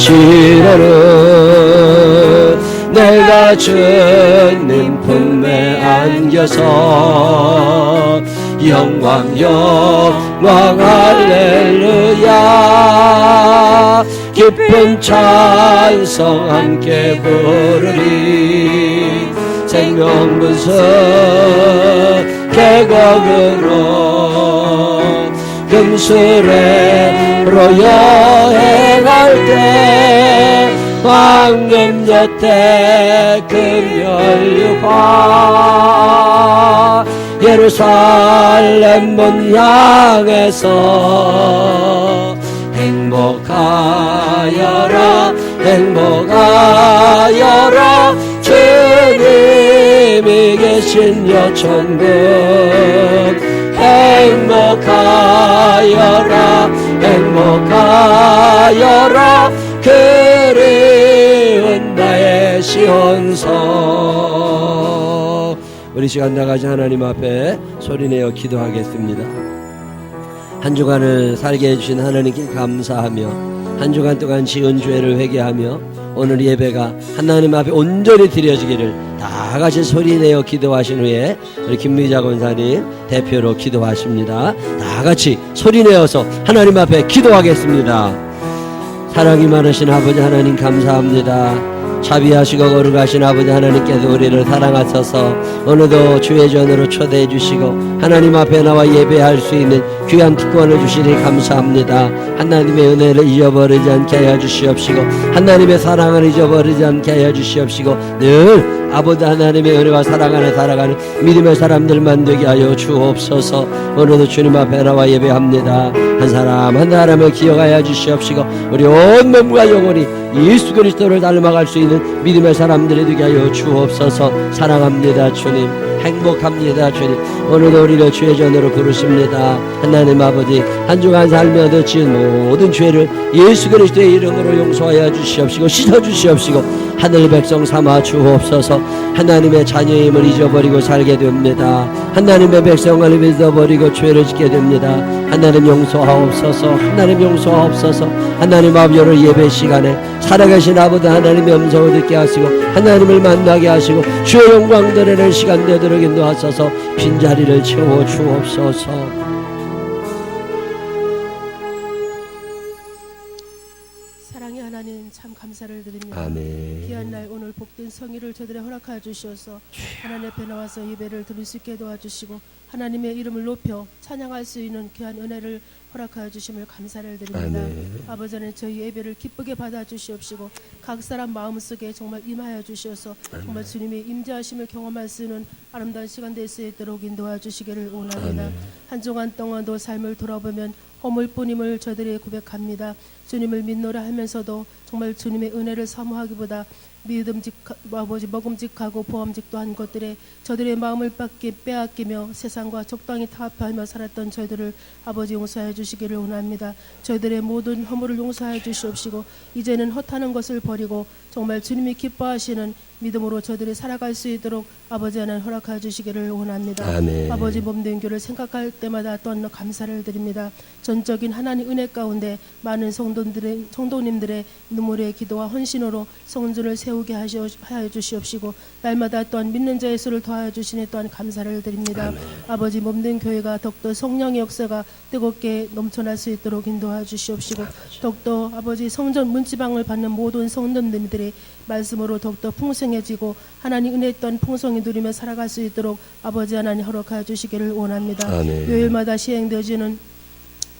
지내는 내가 주님 품에 안겨서 영광 영광 할렐루야 기쁜 찬송 함께 부르리 생명문서 계곡으로 금수레로 여행할 때 황금 곁에 금연류화 예루살렘 문 향해서 행복하여라 행복하여라 주님이 계신 여천국 행복하여라 행복하여라 그리운 나의 시온서. 우리 시간 나가지 하나님 앞에 소리내어 기도하겠습니다. 한 주간을 살게 해주신 하나님께 감사하며 한 주간 동안 지은 죄를 회개하며 오늘 예배가 하나님 앞에 온전히 드려지기를 다 같이 소리내어 기도하신 후에 우리 김미자 권사님 대표로 기도하십니다. 다 같이 소리내어서 하나님 앞에 기도하겠습니다. 사랑이 많으신 아버지 하나님 감사합니다. 자비하시고 거룩하신 아버지 하나님께서 우리를 사랑하셔서 오늘도 주의 전으로 초대해 주시고 하나님 앞에 나와 예배할 수 있는 귀한 특권을 주시니 감사합니다. 하나님의 은혜를 잊어버리지 않게 하여 주시옵시고 하나님의 사랑을 잊어버리지 않게 하여 주시옵시고 늘 아버지 하나님의 은혜와 사랑 안에 살아가는 믿음의 사람들만 되게 하여 주옵소서. 오늘도 주님 앞에 나와 예배합니다. 한 사람 한 사람을 기억하여 주시옵시고 우리 온 몸과 영혼이 예수 그리스도를 닮아갈 수 있는 믿음의 사람들이 되게 하여 주옵소서. 사랑합니다 주님. 행복합니다 주님. 오늘도 우리를 주의 전으로 부르십니다. 하나님 아버지 한 주간 살며 지은 모든 죄를 예수 그리스도의 이름으로 용서하여 주시옵시고 씻어주시옵시고 하늘 백성 삼아 주옵소서. 하나님의 자녀임을 잊어버리고 살게 됩니다. 하나님의 백성을 믿어버리고 죄를 짓게 됩니다. 하나님 용서하옵소서. 하나님 용서하옵소서. 하나님 아버지 오늘 예배 시간에 살아계신 아버지 하나님의 음성을 듣게 하시고 하나님을 만나게 하시고 주의 영광 드리는 시간 되도록 인도하소서. 빈자리를 채워 주옵소서. 사랑의 하나님 참 감사를 드립니다. 아멘. 귀한 날 오늘 복된 성의를 저들에 허락하여 주셔서 하나님 앞에 나와서 예배를 드릴 수 있게 도와주시고 하나님의 이름을 높여 찬양할 수 있는 귀한 은혜를 허락하여 주심을 감사를 드립니다. 아멘. 아버지 하나님 저희 예배를 기쁘게 받아 주시옵시고 각 사람 마음속에 정말 임하여 주셔서 정말 주님의 임재하심을 경험할 수 있는 아름다운 시간 될 수 있도록 인도하 주시기를 원합니다. 아멘. 한 주간 동안도 삶을 돌아보면 허물뿐임을 저들이 고백합니다. 주님을 믿노라 하면서도 정말 주님의 은혜를 사모하기보다 아버지 먹음직하고 보암직도 한 것들에 저들의 마음을 빼앗기며 세상과 적당히 타협하며 살았던 저희들을 아버지 용서하여 주시기를 원합니다. 저희들의 모든 허물을 용서하여 주시옵시고 이제는 헛하는 것을 버리고 정말 주님이 기뻐하시는 믿음으로 저들이 살아갈 수 있도록 아버지 하나님 허락하여 주시기를 원합니다. 아멘. 아버지 몸된 교를 생각할 때마다 또한 감사를 드립니다. 전적인 하나님 은혜 가운데 많은 성도님들의 눈물의 기도와 헌신으로 성전을 세우게 하여 주시옵시고 날마다 또한 믿는 자의 수를 더하여 주시니 또한 감사를 드립니다. 아멘. 아버지 몸된 교회가 더욱더 성령의 역사가 뜨겁게 넘쳐날 수 있도록 인도하여 주시옵시고 더욱더 아버지 성전 문지방을 받는 모든 성도님들이 말씀으로 더욱더 풍성해지고 하나님 은혜 또한 풍성히 누리며 살아갈 수 있도록 아버지 하나님 허락하여 주시기를 원합니다. 아멘. 요일마다 시행되어지는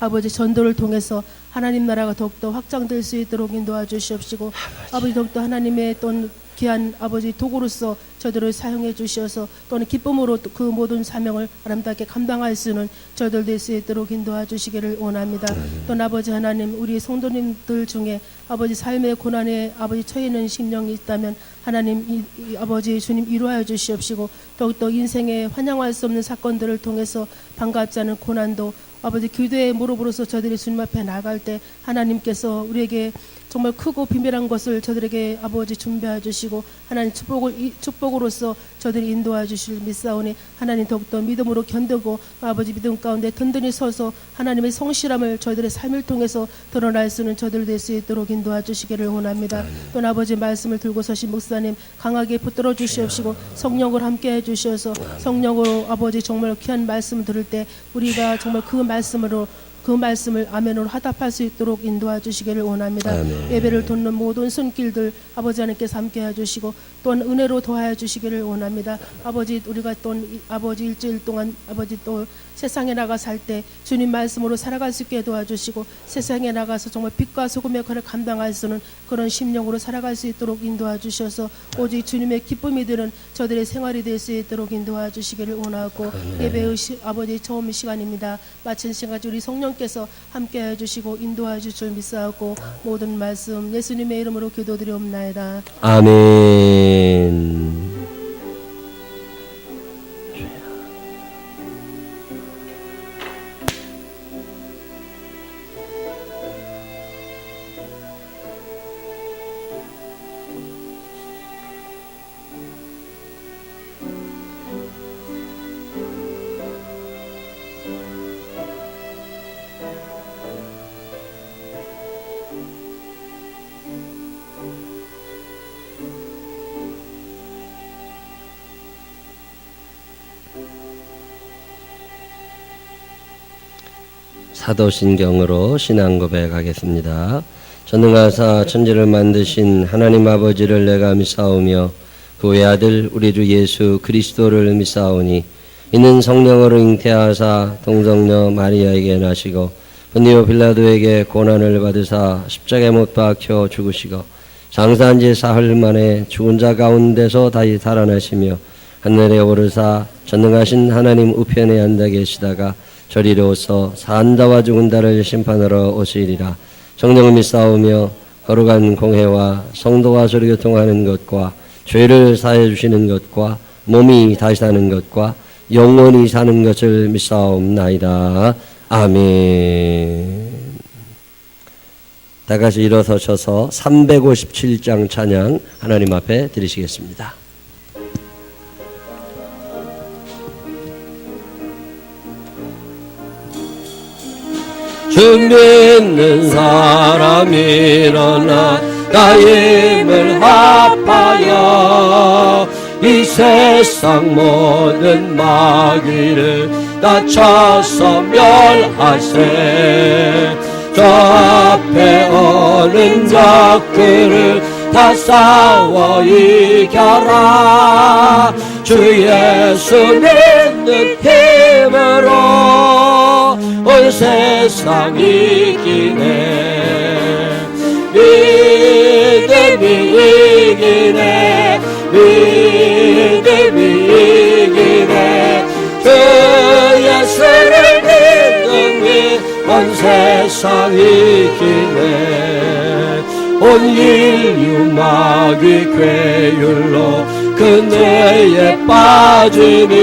아버지 전도를 통해서 하나님 나라가 더욱더 확장될 수 있도록 인도하 주시옵시고 아버지 더욱더 하나님의 또한 귀한 아버지 도구로서 저들을 사용해 주셔서 또는 기쁨으로 그 모든 사명을 아름답게 감당할 수 있는 저들 될 수 있도록 인도하 주시기를 원합니다. 또는 아버지 하나님 우리 성도님들 중에 아버지 삶의 고난에 아버지 처해 있는 심령이 있다면 하나님 아버지 주님 위로하여 주시옵시고 더욱더 인생에 환영할 수 없는 사건들을 통해서 반갑지 않은 고난도 아버지 기도의 무릎으로서 저들이 주님 앞에 나갈 때 하나님께서 우리에게 정말 크고 비밀한 것을 저들에게 아버지 준비해 주시고 하나님 축복으로서 저들이 인도해 주실 믿사오니 하나님 더욱더 믿음으로 견디고 아버지 믿음 가운데 든든히 서서 하나님의 성실함을 저희들의 삶을 통해서 드러날 수 있는 저들 될 수 있도록 인도해 주시기를 원합니다. 또 아버지 말씀을 들고 서신 목사님 강하게 붙들어 주시옵시고 성령을 함께 해 주셔서 성령으로 아버지 정말 귀한 말씀 들을 때 우리가 정말 그 말씀을 아멘으로 화답할 수 있도록 인도해 주시기를 원합니다. 아멘. 예배를 돕는 모든 손길들 아버지 하나님께서 함께 해주시고 또한 은혜로 도와해 주시기를 원합니다. 아버지 우리가 또 아버지 일주일 동안 아버지 또 세상에 나가 살 때 주님 말씀으로 살아갈 수 있게 도와주시고 세상에 나가서 정말 빛과 소금의 역할을 감당할 수 있는 그런 심령으로 살아갈 수 있도록 인도해 주셔서 오직 주님의 기쁨이 되는 저들의 생활이 될 수 있도록 인도해 주시기를 원하고 예배의 아버지 처음 시간입니다. 마친 시간까지 우리 성령께서 함께 해주시고 인도해 주실 줄 믿사오고 모든 말씀 예수님의 이름으로 기도드리옵나이다. 아멘. 사도신경으로 신앙 고백하겠습니다. 전능하사 천지를 만드신 하나님 아버지를 내가 믿사오며 그 외아들 우리 주 예수 그리스도를 믿사오니 이는 성령으로 잉태하사 동성녀 마리아에게 나시고 본디오 빌라도에게 고난을 받으사 십자가에 못 박혀 죽으시고 장사한 지 사흘 만에 죽은 자 가운데서 다시 살아나시며 하늘에 오르사 전능하신 하나님 우편에 앉아 계시다가 저리로서 산다와 죽은다를 심판하러 오시리라. 성령을 믿사오며 거룩한 공회와 성도와 서로 교통하는 것과 죄를 사해 주시는 것과 몸이 다시 사는 것과 영원히 사는 것을 믿사옵나이다. 아멘. 다 같이 일어서셔서 357장 찬양 하나님 앞에 드리시겠습니다. 주 믿는 사람 일어나 나의 힘을 합하여 이 세상 모든 마귀를 다 쳐서 멸하세. 저 앞에 오는 적들을 다 싸워 이겨라. 주 예수 믿는 힘으로 온 세상 이기네. 믿음이 이기네. 믿음이 이기네. 그 예수를 믿음이 온 세상 이기네. 온 인류 마귀 괴율로 그네에 빠지니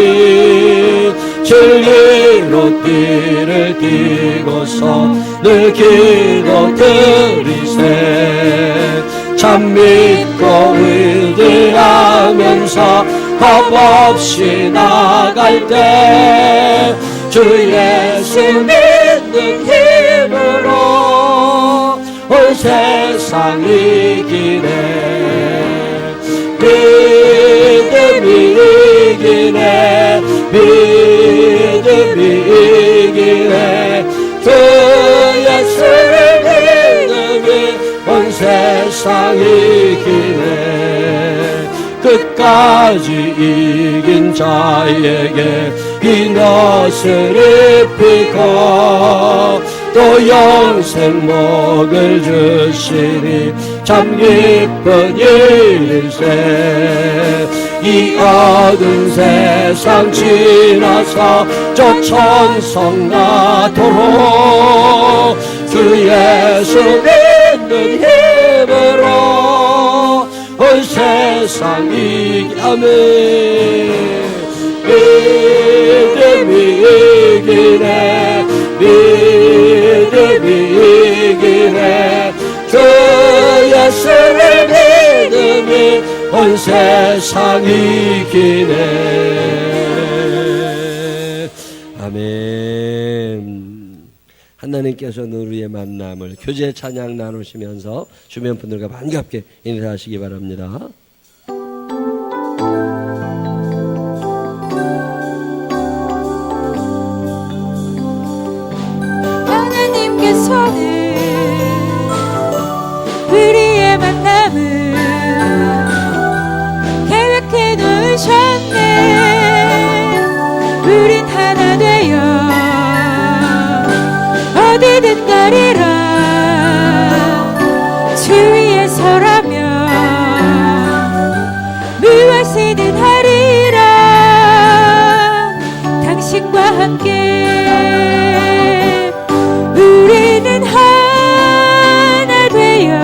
진리로 띠를 띠고서 늘 기도드리세. 참 믿고 의지하면서 겁없이 나갈 때 주 예수 믿는 힘으로 온 세상 이기네. 믿음이 이기네. 믿음이 이기네. 그 예수를 믿음이 온 세상 이기네. 끝까지 이긴 자에게 이 넛을 입히고 또 영생 복을 주시니 참 기쁜 일일세. 이 어두운 세상 지나서 저 천성 나도록 주 예수 믿는 힘으로 온 세상 이기네. 믿음이 이기네. 믿음이 이기네. 주 예수를 믿음이 온 세상이 기네. 아멘. 하나님께서는 우리의 만남을 교제 찬양 나누시면서 주변 분들과 반갑게 인사하시기 바랍니다. 하나님께서는 우리의 만남을 계획해 놓으셨네. 우린 하나 되어 어디든 가리라. 주 위에 서라면 무엇이든 하리라. 당신과 함께 우리는 하나 되어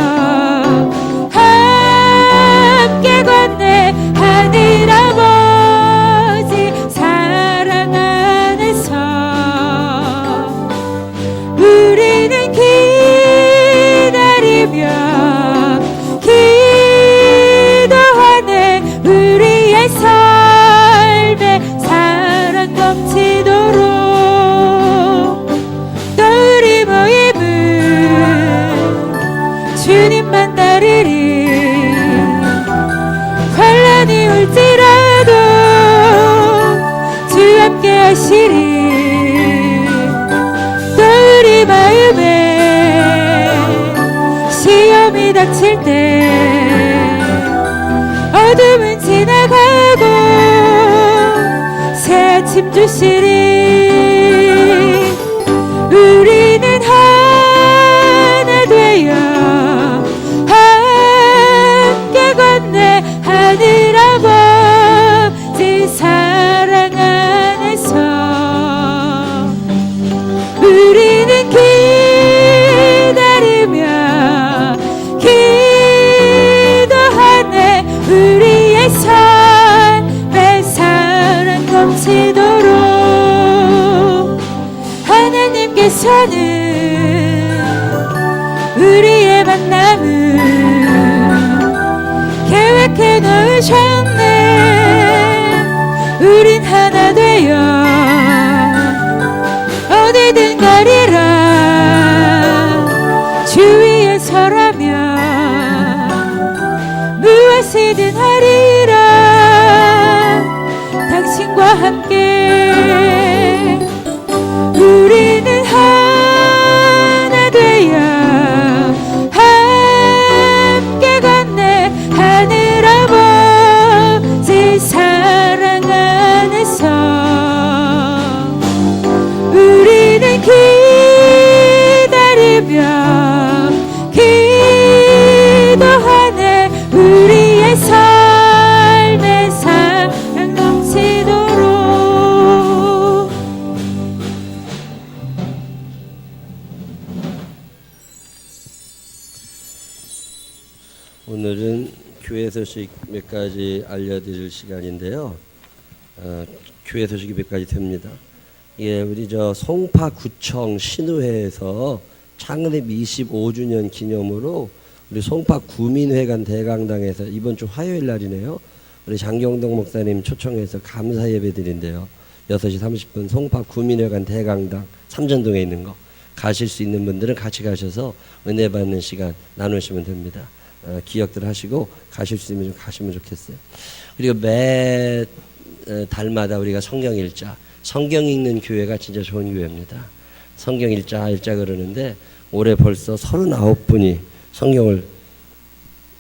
함께 건네 하늘 아버지 사랑 안에서 우리는 기다리며 기도하네. 우리의 삶에 사랑 넘치도록 또 우리 모임은 주님만 따르리. 환란이 올지라도 주 함께 하시리. 또 우리 마음에 시험이 닥칠 때 어둠은 지나가고 새 아침 주시리. 우리는 하나 되어 함께 건네 하늘 아버지 사랑 안에서 우리는 기다리며 기도하네. 우리의 삶에 사랑 넘치도록 하나님께서는 우리의 만남을 계획해 놓으셨네. 우린 하나 되어 어디든 가리라. 주 위에 서라면 무엇이든 하리라. 당신과 함께 우리는 하나 되어 함께 건네 하늘 아버지 사랑 안에서 우리는 기다리며 기도하네. 우리의 삶에 사랑 넘치도록. 오늘은 교회 소식 몇 가지 알려드릴 시간인데요. 교회 소식이 몇 가지 됩니다. 예, 우리 송파구청 신우회에서 창립 25주년 기념으로 우리 송파구민회관 대강당에서 이번 주 화요일 날이네요. 우리 장경동 목사님 초청해서 감사 예배 드린대요. 6시 30분 송파구민회관 대강당 삼전동에 있는 거 가실 수 있는 분들은 같이 가셔서 은혜 받는 시간 나누시면 됩니다. 기억들 하시고 가실 수 있으면 좀 가시면 좋겠어요. 그리고 매 달마다 우리가 성경 읽자, 성경 읽는 교회가 진짜 좋은 교회입니다. 성경 읽자 그러는데 올해 벌써 39분이 성경을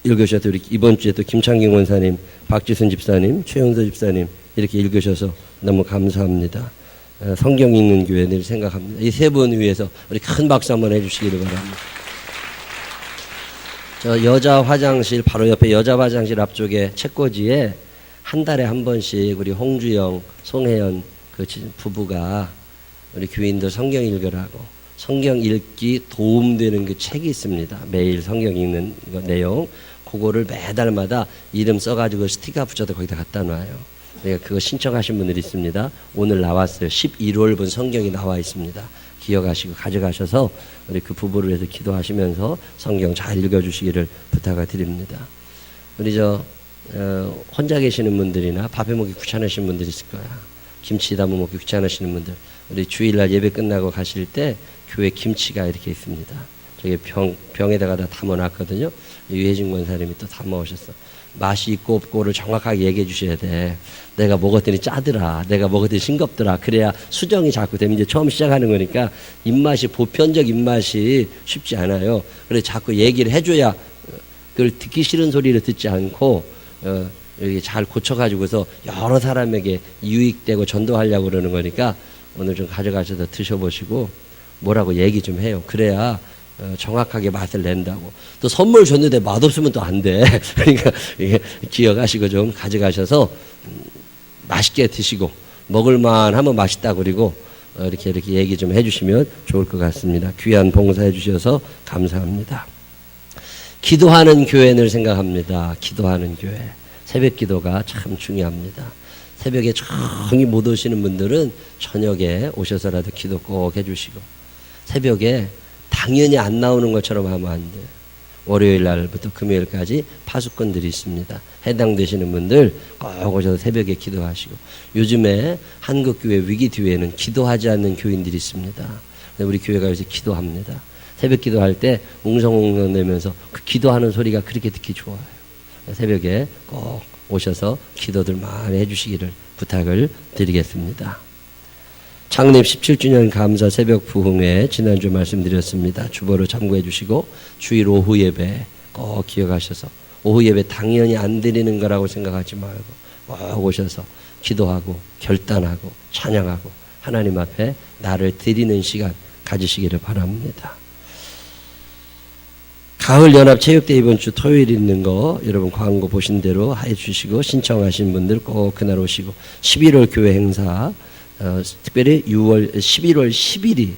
읽으셔서 우리 이번 주에 또 김창경 원사님, 박지순 집사님, 최영서 집사님 이렇게 읽으셔서 너무 감사합니다. 성경 읽는 교회 늘 생각합니다. 이 세 분 위해서 우리 큰 박수 한번 해주시기를 바랍니다. 저 여자 화장실 바로 옆에 여자 화장실 앞쪽에 책꽂이에 한 달에 한 번씩 우리 홍주영, 송혜연 그 부부가 우리 교인들 성경 읽으라고 성경 읽기 도움되는 그 책이 있습니다. 매일 성경 읽는 거 내용 그거를 매달마다 이름 써가지고 스티커 붙여서 거기다 갖다 놔요. 그러니까 그거 신청하신 분들이 있습니다. 오늘 나왔어요. 11월분 성경이 나와 있습니다. 기억하시고 가져가셔서 우리 그 부부를 위해서 기도하시면서 성경 잘 읽어주시기를 부탁을 드립니다. 우리 혼자 계시는 분들이나 밥해 먹기 귀찮으신 분들 있을 거야. 김치 담아 먹기 귀찮으시는 분들, 우리 주일날 예배 끝나고 가실 때 교회 김치가 이렇게 있습니다. 저기 병에다가 다 담아놨거든요. 유해진 권사님이 또 담아오셨어. 맛이 있고 없고를 정확하게 얘기해 주셔야 돼. 내가 먹었더니 짜더라, 내가 먹었더니 싱겁더라. 그래야 수정이 자꾸 되면 이제 처음 시작하는 거니까 입맛이, 보편적 입맛이 쉽지 않아요. 그래서 자꾸 얘기를 해줘야 그걸 듣기 싫은 소리를 듣지 않고 이렇게 잘 고쳐가지고서 여러 사람에게 유익되고 전도하려고 그러는 거니까 오늘 좀 가져가셔서 드셔보시고 뭐라고 얘기 좀 해요. 그래야 정확하게 맛을 낸다고. 또 선물 줬는데 맛없으면 또 안 돼. 그러니까 이게 기억하시고 좀 가져가셔서 맛있게 드시고 먹을만 하면 맛있다 그리고 이렇게 얘기 좀 해주시면 좋을 것 같습니다. 귀한 봉사해 주셔서 감사합니다. 기도하는 교회를 생각합니다. 기도하는 교회. 새벽 기도가 참 중요합니다. 새벽에 조용히 못 오시는 분들은 저녁에 오셔서라도 기도 꼭 해주시고, 새벽에 당연히 안 나오는 것처럼 하면 안 돼요. 월요일 날부터 금요일까지 파수꾼들이 있습니다. 해당되시는 분들 꼭 오셔서 새벽에 기도하시고, 요즘에 한국교회 위기 뒤에는 기도하지 않는 교인들이 있습니다. 우리 교회가 요새 기도합니다. 새벽 기도할 때 웅성웅성 내면서 그 기도하는 소리가 그렇게 듣기 좋아요. 새벽에 꼭 오셔서 기도들 많이 해주시기를 부탁을 드리겠습니다. 창립 17주년 감사 새벽 부흥회 지난주 말씀드렸습니다. 주보로 참고해 주시고 주일 오후 예배 꼭 기억하셔서, 오후 예배 당연히 안 드리는 거라고 생각하지 말고 꼭 오셔서 기도하고 결단하고 찬양하고 하나님 앞에 나를 드리는 시간 가지시기를 바랍니다. 가을 연합 체육대 이번 주 토요일 있는 거 여러분 광고 보신 대로 해주시고, 신청하신 분들 꼭 그날 오시고, 11월 교회 행사 특별히 11월 10일이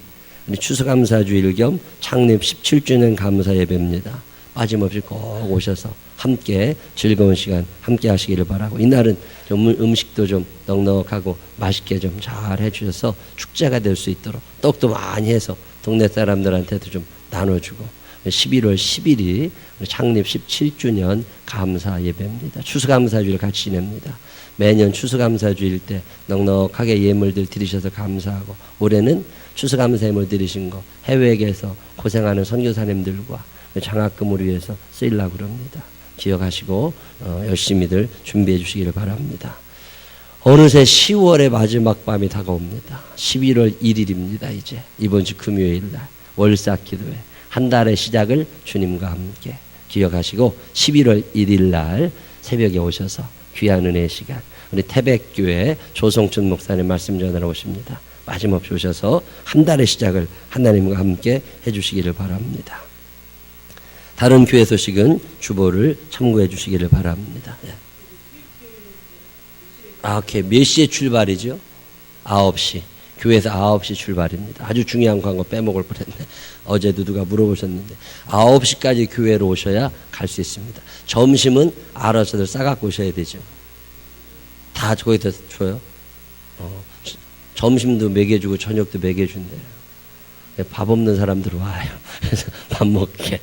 추수감사주일 겸 창립 17주년 감사 예배입니다. 빠짐없이 꼭 오셔서 함께 즐거운 시간 함께 하시기를 바라고, 이날은 좀 음식도 좀 넉넉하고 맛있게 좀 잘 해주셔서 축제가 될 수 있도록 떡도 많이 해서 동네 사람들한테도 좀 나눠주고, 11월 10일이 창립 17주년 감사 예배입니다. 추수감사주일 같이 지냅니다. 매년 추수감사주일 때 넉넉하게 예물들 드리셔서 감사하고, 올해는 추수감사 예물 드리신 거 해외에 계서 고생하는 선교사님들과 장학금을 위해서 쓰이려고 합니다. 기억하시고 열심히들 준비해 주시기를 바랍니다. 어느새 10월의 마지막 밤이 다가옵니다. 11월 1일입니다. 이제 이번 주 금요일 날 월삭기도회 한 달의 시작을 주님과 함께 기억하시고, 11월 1일 날 새벽에 오셔서 귀한 은혜의 시간, 우리 태백교회 조성춘 목사님 말씀 전하러 오십니다. 빠짐없이 오셔서 한 달의 시작을 하나님과 함께 해주시기를 바랍니다. 다른 교회 소식은 주보를 참고해 주시기를 바랍니다. 오케이. 몇 시에 출발이죠? 9시. 교회에서 9시 출발입니다. 아주 중요한 광고 빼먹을 뻔했네. 어제도 누가 물어보셨는데 9시까지 교회로 오셔야 갈 수 있습니다. 점심은 알아서들 싸갖고 오셔야 되죠. 다 거기다 줘요. 점심도 먹여주고 저녁도 먹여준대요. 밥 없는 사람들 와요. 그래서 밥 먹게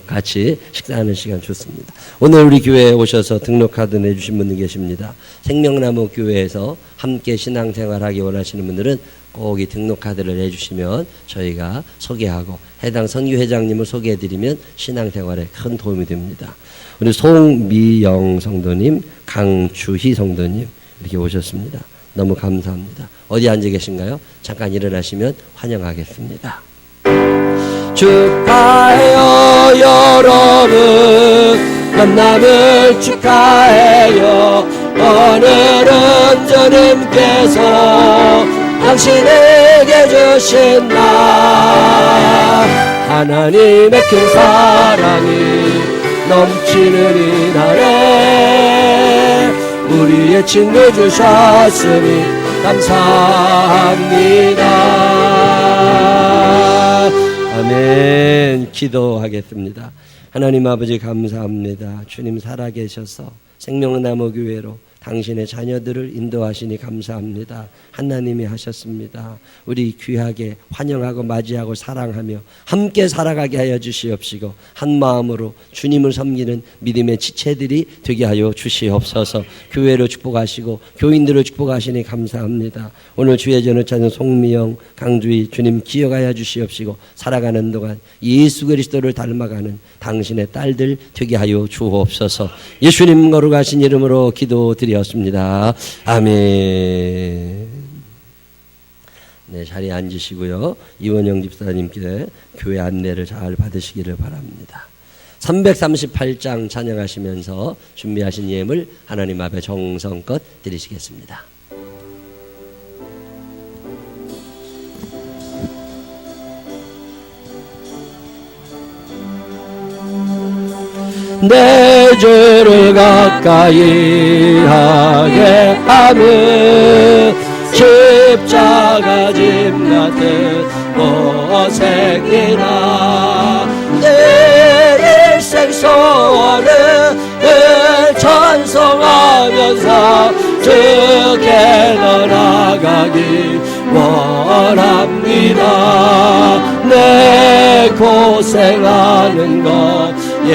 같이 식사하는 시간 좋습니다. 오늘 우리 교회에 오셔서 등록카드 내주신 분들 계십니다. 생명나무 교회에서 함께 신앙생활하기 원하시는 분들은 꼭 이 등록카드를 내주시면 저희가 소개하고 해당 선교회장님을 소개해드리면 신앙생활에 큰 도움이 됩니다. 우리 송미영 성도님, 강주희 성도님 이렇게 오셨습니다. 너무 감사합니다. 어디 앉아 계신가요? 잠깐 일어나시면 환영하겠습니다. 축하해요 여러분, 만남을 축하해요. 오늘은 주님께서 당신에게 주신 날, 하나님의 큰 사랑이 넘치는 이날에 우리의 친구 주셨으니 감사합니다. 아멘. 기도하겠습니다. 하나님 아버지 감사합니다. 주님 살아계셔서 생명나무 교회로 당신의 자녀들을 인도하시니 감사합니다. 하나님이 하셨습니다. 우리 귀하게 환영하고 맞이하고 사랑하며 함께 살아가게 하여 주시옵시고 한 마음으로 주님을 섬기는 믿음의 지체들이 되게 하여 주시옵소서. 교회로 축복하시고 교인들을 축복하시니 감사합니다. 오늘 주의 전을 찾는 송미영, 강주희 주님 기억하여 주시옵시고 살아가는 동안 예수 그리스도를 닮아가는 당신의 딸들 되게 하여 주옵소서. 예수님 거룩하신 이름으로 기도드렸습니다. 아멘. 네, 자리에 앉으시고요. 이원영 집사님께 교회 안내를 잘 받으시기를 바랍니다. 338장 찬양하시면서 준비하신 예물 하나님 앞에 정성껏 드리시겠습니다. 내 죄를 가까이 하게 하는 십자가 짐 같은 고생이나 내 일생 소원을 찬송하면서 주께 나아가기 원합니다. 내 고생하는 것 옛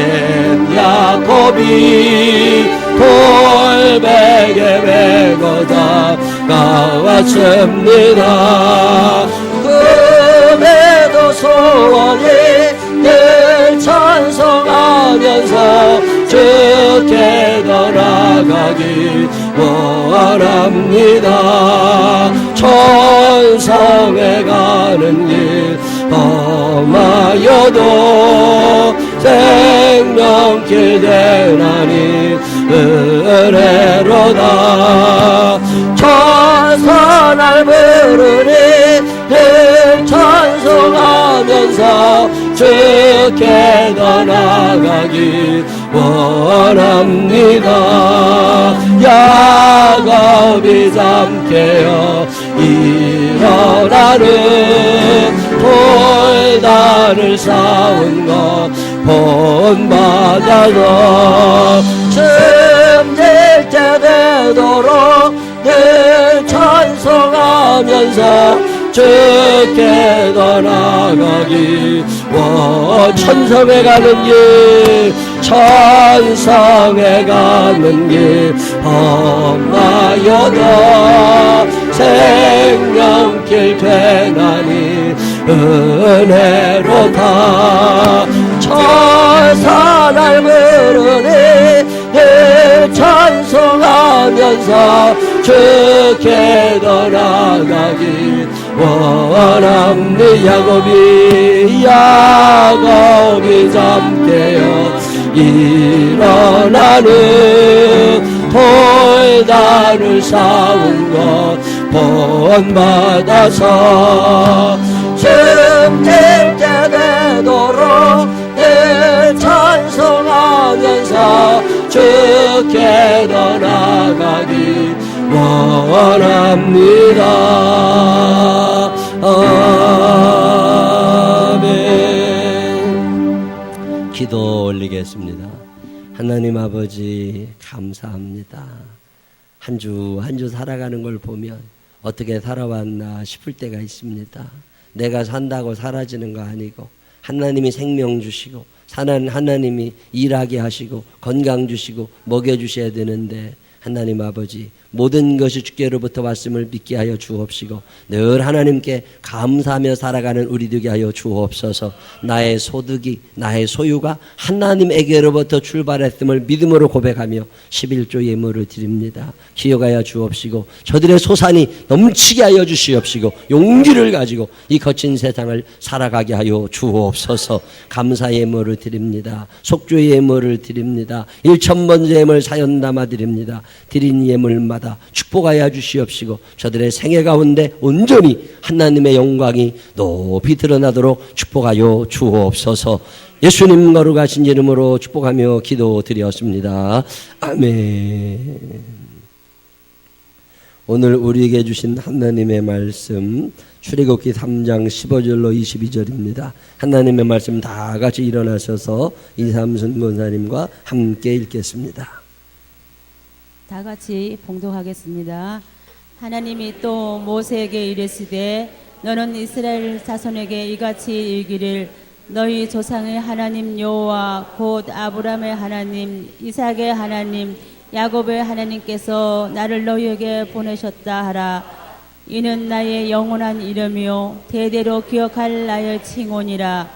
야곱이 돌베개 메고 다가왔습니다. 그에도 소원이 늘 찬송하면서 주께 나아가기 원합니다. 천성에 가는 길 험하여도 생명길 대나니 은혜로다. 천사날 부르니 늘 찬송하면서 주께 더 나아가기 원합니다. 야곱이 잠깨어 일어나는 돌단을 쌓은 것 본받아서 춤될 때 되도록 늘 찬송하면서 주께 더 나아가기 천성에 가는 길 천성에 가는 길 험하여도 생명길 되나니 은혜로다. 천사날 부르니 늘 찬송하면서 주께 더 나아가기 원합니다. 야곱이 잠깨어 일어나는 돌단을 쌓은 것 본받아서 춤될 때 되도록 늘 찬송하면서 주께 더 나아가기 원합니다. 아멘. 기도 올리겠습니다. 하나님 아버지 감사합니다. 한 주 한 주 살아가는 걸 보면 어떻게 살아왔나 싶을 때가 있습니다. 내가 산다고 사라지는 거 아니고 하나님이 생명 주시고 하나님이 일하게 하시고 건강 주시고 먹여주셔야 되는데 하나님 아버지 모든 것이 주께로부터 왔음을 믿게 하여 주옵시고 늘 하나님께 감사하며 살아가는 우리 되게 하여 주옵소서. 나의 소득이 나의 소유가 하나님에게로부터 출발했음을 믿음으로 고백하며 11조 예물을 드립니다. 기억하여 주옵시고 저들의 소산이 넘치게 하여 주시옵시고 용기를 가지고 이 거친 세상을 살아가게 하여 주옵소서. 감사 예물을 드립니다. 속죄 예물을 드립니다. 1,000번째 예물 사연 담아 드립니다. 드린 예물마다 축복하여 주시옵시고 저들의 생애 가운데 온전히 하나님의 영광이 높이 드러나도록 축복하여 주옵소서. 예수님 거룩하신 이름으로 축복하며 기도드렸습니다. 아멘. 오늘 우리에게 주신 하나님의 말씀 출애굽기 3장 15절로 22절입니다. 하나님의 말씀 다 같이 일어나셔서 이삼순 권사님과 함께 읽겠습니다. 다 같이 봉독하겠습니다. 하나님이 또 모세에게 이르시되 너는 이스라엘 자손에게 이같이 일기를 너희 조상의 하나님 여호와 곧 아브라함의 하나님 이삭의 하나님 야곱의 하나님께서 나를 너희에게 보내셨다 하라. 이는 나의 영원한 이름이요 대대로 기억할 나의 칭혼이라.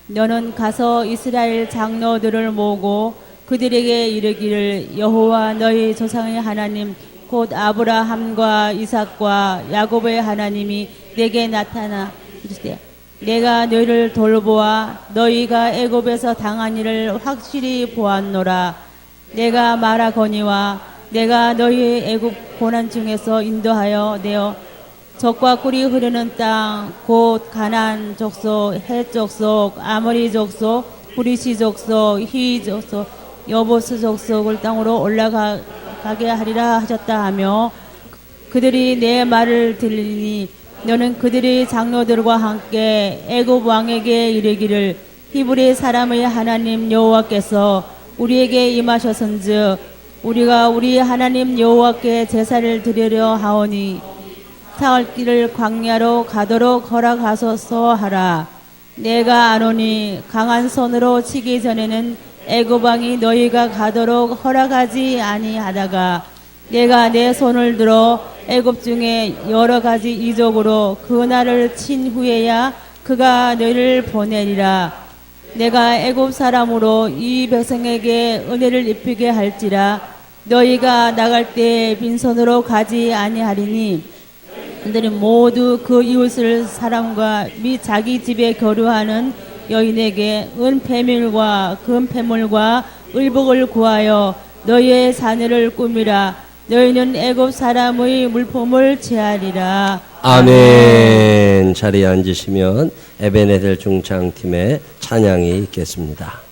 너는 가서 이스라엘 장로들을 모으고 그들에게 이르기를 여호와 너희 조상의 하나님 곧 아브라함과 이삭과 야곱의 하나님이 내게 나타나 이르시되 내가 너희를 돌보아 너희가 애굽에서 당한 일을 확실히 보았노라. 내가 말하거니와 내가 너희 애굽 고난 중에서 인도하여 내어 젖과 꿀이 흐르는 땅 곧 가나안 족속 헷 족속 아모리 족속 브리시 족속 히 족속 여보스 족속을 땅으로 올라가게 하리라 하셨다 하며 그들이 내 말을 들으니 너는 그들의 장로들과 함께 애굽 왕에게 이르기를 히브리 사람의 하나님 여호와께서 우리에게 임하셨은즉 우리가 우리 하나님 여호와께 제사를 드리려 하오니 사흘 길을 광야로 가도록 허락하소서 하라. 내가 아노니 강한 손으로 치기 전에는 애굽 왕이 너희가 가도록 허락하지 아니하다가 내가 내 손을 들어 애굽 중에 여러 가지 이적으로 그 나라를 친 후에야 그가 너희를 보내리라. 내가 애굽 사람으로 이 백성에게 은혜를 입히게 할지라. 너희가 나갈 때 빈손으로 가지 아니하리니 그들이 모두 그 이웃을 사람과 및 자기 집에 거류하는 여인에게 은폐물과 금폐물과 의복을 구하여 너희의 자녀를 꾸미라. 너희는 애굽 사람의 물품을 취하리라. 아멘. 자리에 앉으시면 에베네셀 중창팀의 찬양이 있겠습니다.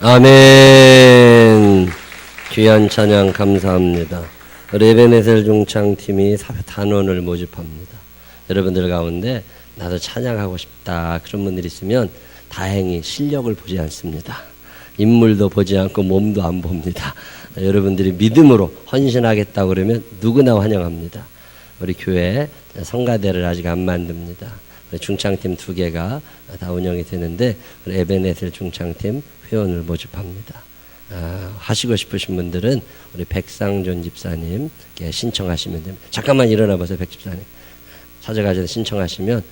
아멘. 귀한 찬양 감사합니다. 우리 에베네셀 중창팀이 단원을 모집합니다. 여러분들 가운데 나도 찬양하고 싶다 그런 분들이 있으면 다행히 실력을 보지 않습니다. 인물도 보지 않고 몸도 안 봅니다. 여러분들이 믿음으로 헌신하겠다고 그러면 누구나 환영합니다. 우리 교회 성가대를 아직 안 만듭니다. 중창팀 2개가 다 운영이 되는데 우리 에베네셀 중창팀 회원을 모집합니다. 하시고 싶으신 분들은 우리 백상존 집사님께 신청하시면 됩니다. 잠깐만 일어나 보세요. 백 집사님. 찾아가셔서 신청하시면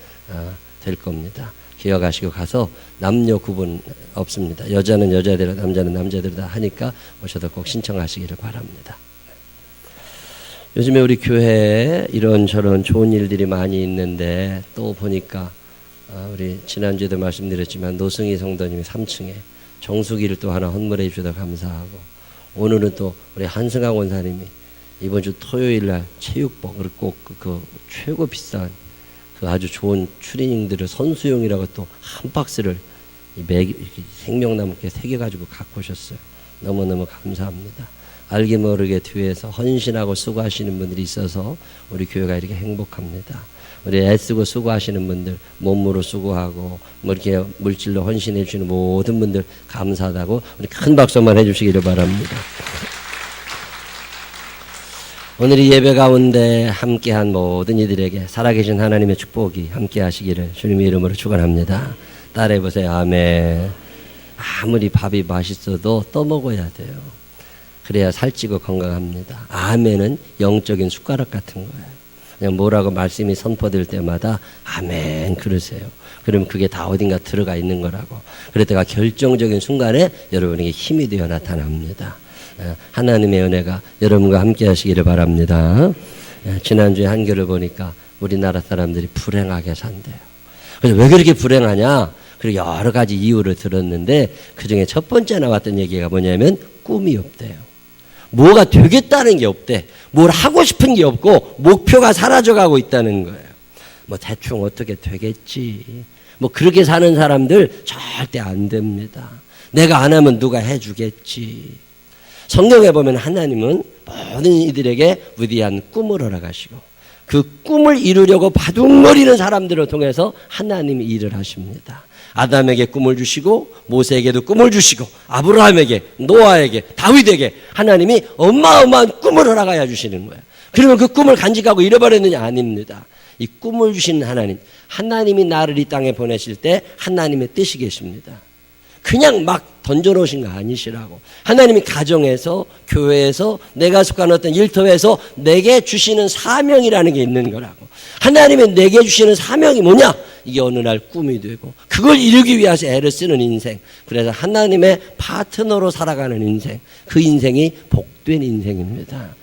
될 겁니다. 기억하시고 가서 남녀 구분 없습니다. 여자는 여자대로 남자는 남자대로 다 하니까 오셔서 꼭 신청하시기를 바랍니다. 요즘에 우리 교회에 이런저런 좋은 일들이 많이 있는데 또 보니까 우리 지난주에도 말씀드렸지만 노승희 성도님이 3층에 정수기를 또 하나 헌물해 주셔서 감사하고 오늘은 또 우리 한승학 원사님이 이번 주 토요일날 체육복을 꼭 그 최고 비싼 그 아주 좋은 추리닝들을 선수용이라고 또 한 박스를 생명나무께 새겨가지고 갖고 오셨어요. 너무너무 감사합니다. 알게 모르게 뒤에서 헌신하고 수고하시는 분들이 있어서 우리 교회가 이렇게 행복합니다. 우리 애쓰고 수고하시는 분들, 몸으로 수고하고 뭐 이렇게 물질로 헌신해 주시는 모든 분들 감사하다고 우리 큰 박수 한번 해주시기를 바랍니다. 오늘 이 예배 가운데 함께한 모든 이들에게 살아계신 하나님의 축복이 함께하시기를 주님의 이름으로 축원합니다. 따라해보세요. 아멘. 아무리 밥이 맛있어도 떠먹어야 돼요. 그래야 살찌고 건강합니다. 아멘은 영적인 숟가락 같은 거예요. 그냥 뭐라고 말씀이 선포될 때마다 아멘 그러세요. 그러면 그게 다 어딘가 들어가 있는 거라고. 그랬다가 결정적인 순간에 여러분에게 힘이 되어 나타납니다. 하나님의 은혜가 여러분과 함께 하시기를 바랍니다. 지난주에 한겨를 보니까 우리나라 사람들이 불행하게 산대요. 그래서 왜 그렇게 불행하냐? 그리고 여러 가지 이유를 들었는데 그중에 첫 번째 나왔던 얘기가 뭐냐면 꿈이 없대요. 뭐가 되겠다는 게 없대. 뭘 하고 싶은 게 없고 목표가 사라져가고 있다는 거예요. 뭐 대충 어떻게 되겠지. 뭐 그렇게 사는 사람들 절대 안 됩니다. 내가 안 하면 누가 해주겠지. 성경에 보면 하나님은 모든 이들에게 위대한 꿈을 허락하시고 그 꿈을 이루려고 바둥거리는 사람들을 통해서 하나님이 일을 하십니다. 아담에게 꿈을 주시고 모세에게도 꿈을 주시고 아브라함에게 노아에게 다윗에게 하나님이 어마어마한 꿈을 허락하여 주시는 거예요. 그러면 그 꿈을 간직하고 잃어버렸느냐? 아닙니다. 이 꿈을 주신 하나님, 하나님이 나를 이 땅에 보내실 때 하나님의 뜻이 계십니다. 그냥 막 던져놓으신 거 아니시라고. 하나님이 가정에서 교회에서 내가 속한 어떤 일터에서 내게 주시는 사명이라는 게 있는 거라고. 하나님이 내게 주시는 사명이 뭐냐? 이게 어느 날 꿈이 되고 그걸 이루기 위해서 애를 쓰는 인생. 그래서 하나님의 파트너로 살아가는 인생. 그 인생이 복된 인생입니다.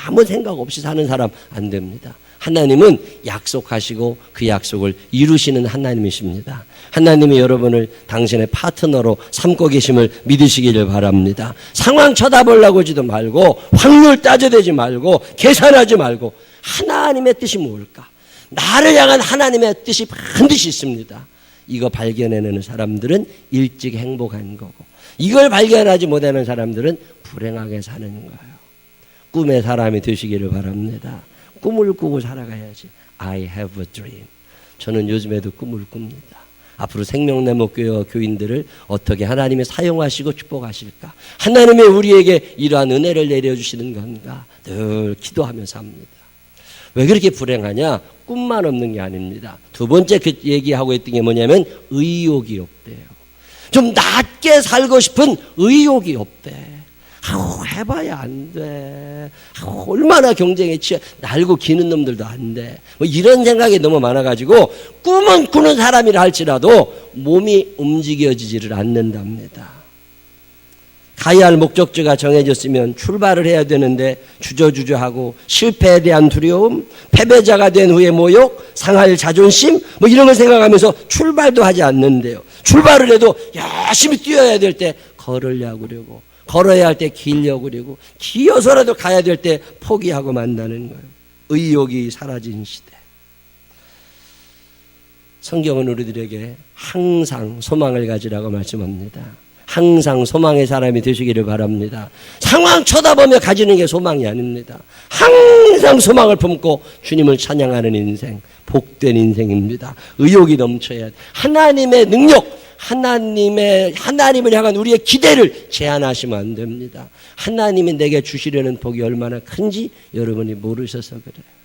아무 생각 없이 사는 사람 안 됩니다. 하나님은 약속하시고 그 약속을 이루시는 하나님이십니다. 하나님이 여러분을 당신의 파트너로 삼고 계심을 믿으시기를 바랍니다. 상황 쳐다보려고 하지도 말고 확률 따져대지 말고 계산하지 말고 하나님의 뜻이 뭘까? 나를 향한 하나님의 뜻이 반드시 있습니다. 이거 발견해내는 사람들은 일찍 행복한 거고 이걸 발견하지 못하는 사람들은 불행하게 사는 거예요. 꿈의 사람이 되시기를 바랍니다. 꿈을 꾸고 살아가야지. I have a dream. 저는 요즘에도 꿈을 꿉니다. 앞으로 생명나무 교회와 교인들을 어떻게 하나님이 사용하시고 축복하실까? 하나님이 우리에게 이러한 은혜를 내려주시는 건가? 늘 기도하면서 합니다. 왜 그렇게 불행하냐? 꿈만 없는 게 아닙니다. 두 번째 그 얘기하고 있던 게 뭐냐면 의욕이 없대요. 좀 낮게 살고 싶은 의욕이 없대. 해봐야 안 돼. 얼마나 경쟁에 날고 기는 놈들도 안 돼. 뭐 이런 생각이 너무 많아가지고 꿈은 꾸는 사람이라 할지라도 몸이 움직여지지를 않는답니다. 가야 할 목적지가 정해졌으면 출발을 해야 되는데 주저주저하고 실패에 대한 두려움, 패배자가 된 후의 모욕, 상할 자존심 뭐 이런 걸 생각하면서 출발도 하지 않는데요. 출발을 해도 열심히 뛰어야 될 때 걸으려고 그러고 걸어야 할 때 기려고 그러고 기어서라도 가야 될 때 포기하고 만나는 거예요. 의욕이 사라진 시대. 성경은 우리들에게 항상 소망을 가지라고 말씀합니다. 항상 소망의 사람이 되시기를 바랍니다. 상황 쳐다보며 가지는 게 소망이 아닙니다. 항상 소망을 품고 주님을 찬양하는 인생, 복된 인생입니다. 의욕이 넘쳐야 돼. 하나님의 능력, 하나님을 향한 우리의 기대를 제한하시면 안 됩니다. 하나님이 내게 주시려는 복이 얼마나 큰지 여러분이 모르셔서 그래요.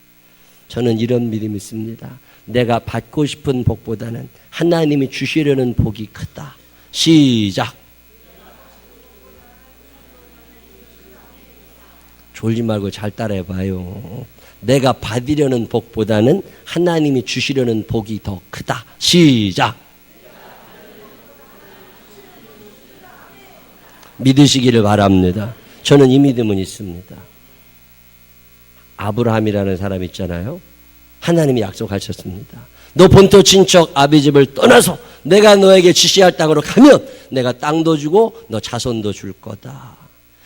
저는 이런 믿음이 있습니다. 내가 받고 싶은 복보다는 하나님이 주시려는 복이 크다. 시작. 졸지 말고 잘 따라해봐요. 내가 받으려는 복보다는 하나님이 주시려는 복이 더 크다. 시작. 믿으시기를 바랍니다. 저는 이 믿음은 있습니다. 아브라함이라는 사람 있잖아요. 하나님이 약속하셨습니다. 너 본토 친척 아비집을 떠나서 내가 너에게 지시할 땅으로 가면 내가 땅도 주고 너 자손도 줄 거다.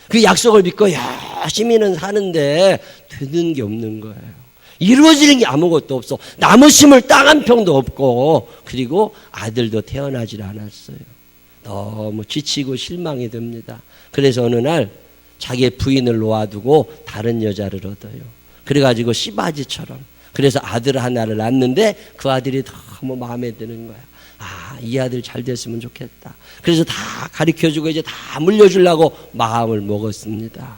그 약속을 믿고 열심히는 사는데 되는 게 없는 거예요. 이루어지는 게 아무것도 없어. 나무 심을 땅 한 평도 없고, 그리고 아들도 태어나질 않았어요. 너무 지치고 실망이 됩니다. 그래서 어느 날 자기의 부인을 놓아두고 다른 여자를 얻어요. 그래가지고 씨바지처럼. 그래서 아들 하나를 낳는데 그 아들이 너무 마음에 드는 거야. 아, 이 아들 잘 됐으면 좋겠다. 그래서 다 가르쳐주고 이제 다 물려주려고 마음을 먹었습니다.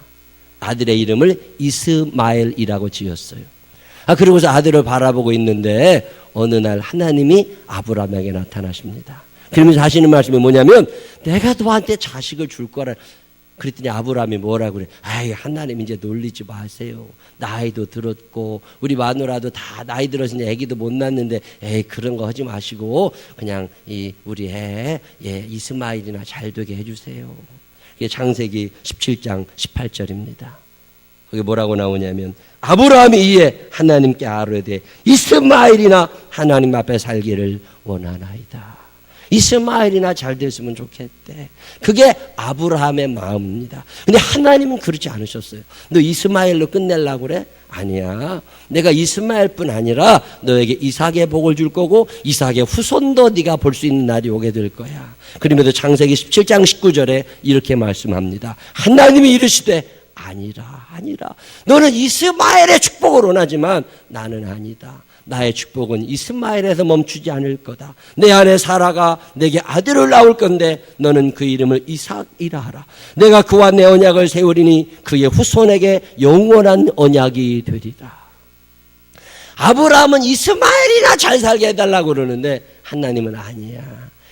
아들의 이름을 이스마엘이라고 지었어요. 그러고서 아들을 바라보고 있는데 어느 날 하나님이 아브라함에게 나타나십니다. 그러면서 하시는 말씀이 뭐냐면 내가 너한테 자식을 줄 거라. 그랬더니 아브라함이 뭐라고 그래? 아이, 하나님 이제 놀리지 마세요. 나이도 들었고 우리 마누라도 다 나이 들어서 이제 아기도 못 낳는데 에이, 그런 거 하지 마시고 그냥 우리 이스마엘이나 잘 되게 해주세요. 이게 창세기 17장 18절입니다. 거기 뭐라고 나오냐면 아브라함이 이에 하나님께 아뢰되 이스마엘이나 하나님 앞에 살기를 원하나이다. 이스마엘이나 잘 됐으면 좋겠대. 그게 아브라함의 마음입니다. 근데 하나님은 그렇지 않으셨어요. 너 이스마엘로 끝내려고 그래? 아니야. 내가 이스마엘뿐 아니라 너에게 이삭의 복을 줄 거고 이삭의 후손도 네가 볼 수 있는 날이 오게 될 거야. 그러면서 창세기 17장 19절에 이렇게 말씀합니다. 하나님이 이르시되 아니라. 너는 이스마엘의 축복을 원하지만 나는 아니다. 나의 축복은 이스마엘에서 멈추지 않을 거다. 내 안에 사라가 내게 아들을 낳을 건데 너는 그 이름을 이삭이라 하라. 내가 그와 내 언약을 세우리니 그의 후손에게 영원한 언약이 되리라. 아브라함은 이스마엘이나 잘 살게 해달라고 그러는데 하나님은 아니야.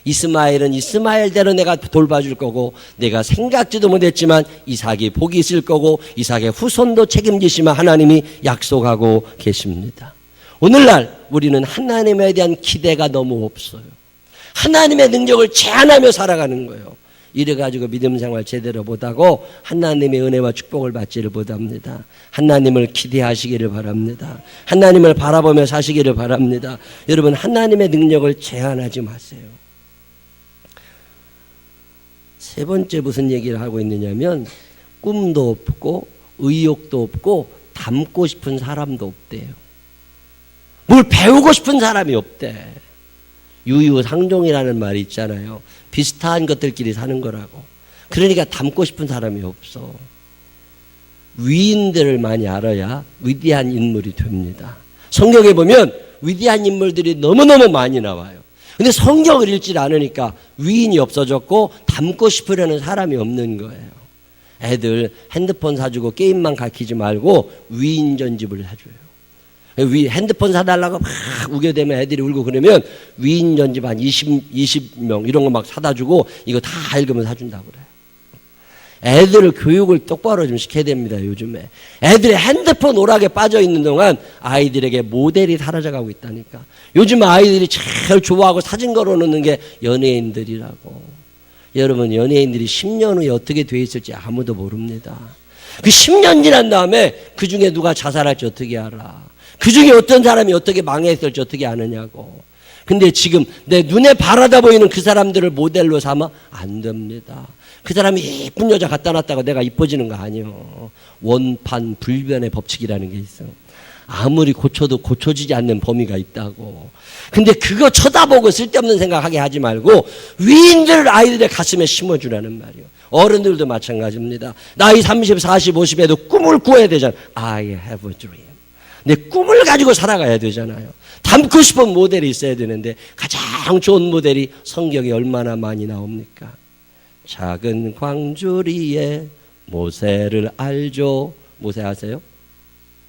이스마엘은 이스마엘대로 내가 돌봐줄 거고 내가 생각지도 못했지만 이삭이 복이 있을 거고 이삭의 후손도 책임지시면 하나님이 약속하고 계십니다. 오늘날 우리는 하나님에 대한 기대가 너무 없어요. 하나님의 능력을 제한하며 살아가는 거예요. 이래가지고 믿음 생활 제대로 못하고 하나님의 은혜와 축복을 받지를 못합니다. 하나님을 기대하시기를 바랍니다. 하나님을 바라보며 사시기를 바랍니다. 여러분, 하나님의 능력을 제한하지 마세요. 세 번째 무슨 얘기를 하고 있느냐면 꿈도 없고 의욕도 없고 닮고 싶은 사람도 없대요. 뭘 배우고 싶은 사람이 없대. 유유상종이라는 말이 있잖아요. 비슷한 것들끼리 사는 거라고. 그러니까 닮고 싶은 사람이 없어. 위인들을 많이 알아야 위대한 인물이 됩니다. 성경에 보면 위대한 인물들이 너무너무 많이 나와요. 근데 성경을 읽지 않으니까 위인이 없어졌고 닮고 싶으려는 사람이 없는 거예요. 애들 핸드폰 사주고 게임만 가르치지 말고 위인 전집을 사줘요. 핸드폰 사달라고 막 우겨대면 애들이 울고 그러면 위인 전집 한 20명 이런 거 막 사다 주고 이거 다 읽으면 사준다고 그래요. 애들을 교육을 똑바로 좀 시켜야 됩니다. 요즘에 애들이 핸드폰 오락에 빠져 있는 동안 아이들에게 모델이 사라져가고 있다니까. 요즘 아이들이 제일 좋아하고 사진 걸어놓는 게 연예인들이라고. 여러분, 연예인들이 10년 후에 어떻게 돼 있을지 아무도 모릅니다. 그 10년 지난 다음에 그 중에 누가 자살할지 어떻게 알아? 그 중에 어떤 사람이 어떻게 망했을지 어떻게 아느냐고. 근데 지금 내 눈에 바라다 보이는 그 사람들을 모델로 삼아 안 됩니다. 그 사람이 이쁜 여자 갖다 놨다고 내가 이뻐지는 거 아니에요. 원판 불변의 법칙이라는 게 있어. 아무리 고쳐도 고쳐지지 않는 범위가 있다고. 근데 그거 쳐다보고 쓸데없는 생각하게 하지 말고 위인들을 아이들의 가슴에 심어주라는 말이에요. 어른들도 마찬가지입니다. 나이 30, 40, 50에도 꿈을 꾸어야 되잖아요. I have a dream. 내 꿈을 가지고 살아가야 되잖아요. 닮고 싶은 모델이 있어야 되는데 가장 좋은 모델이 성경에 얼마나 많이 나옵니까? 작은 광주리에 모세를 알죠. 모세 아세요?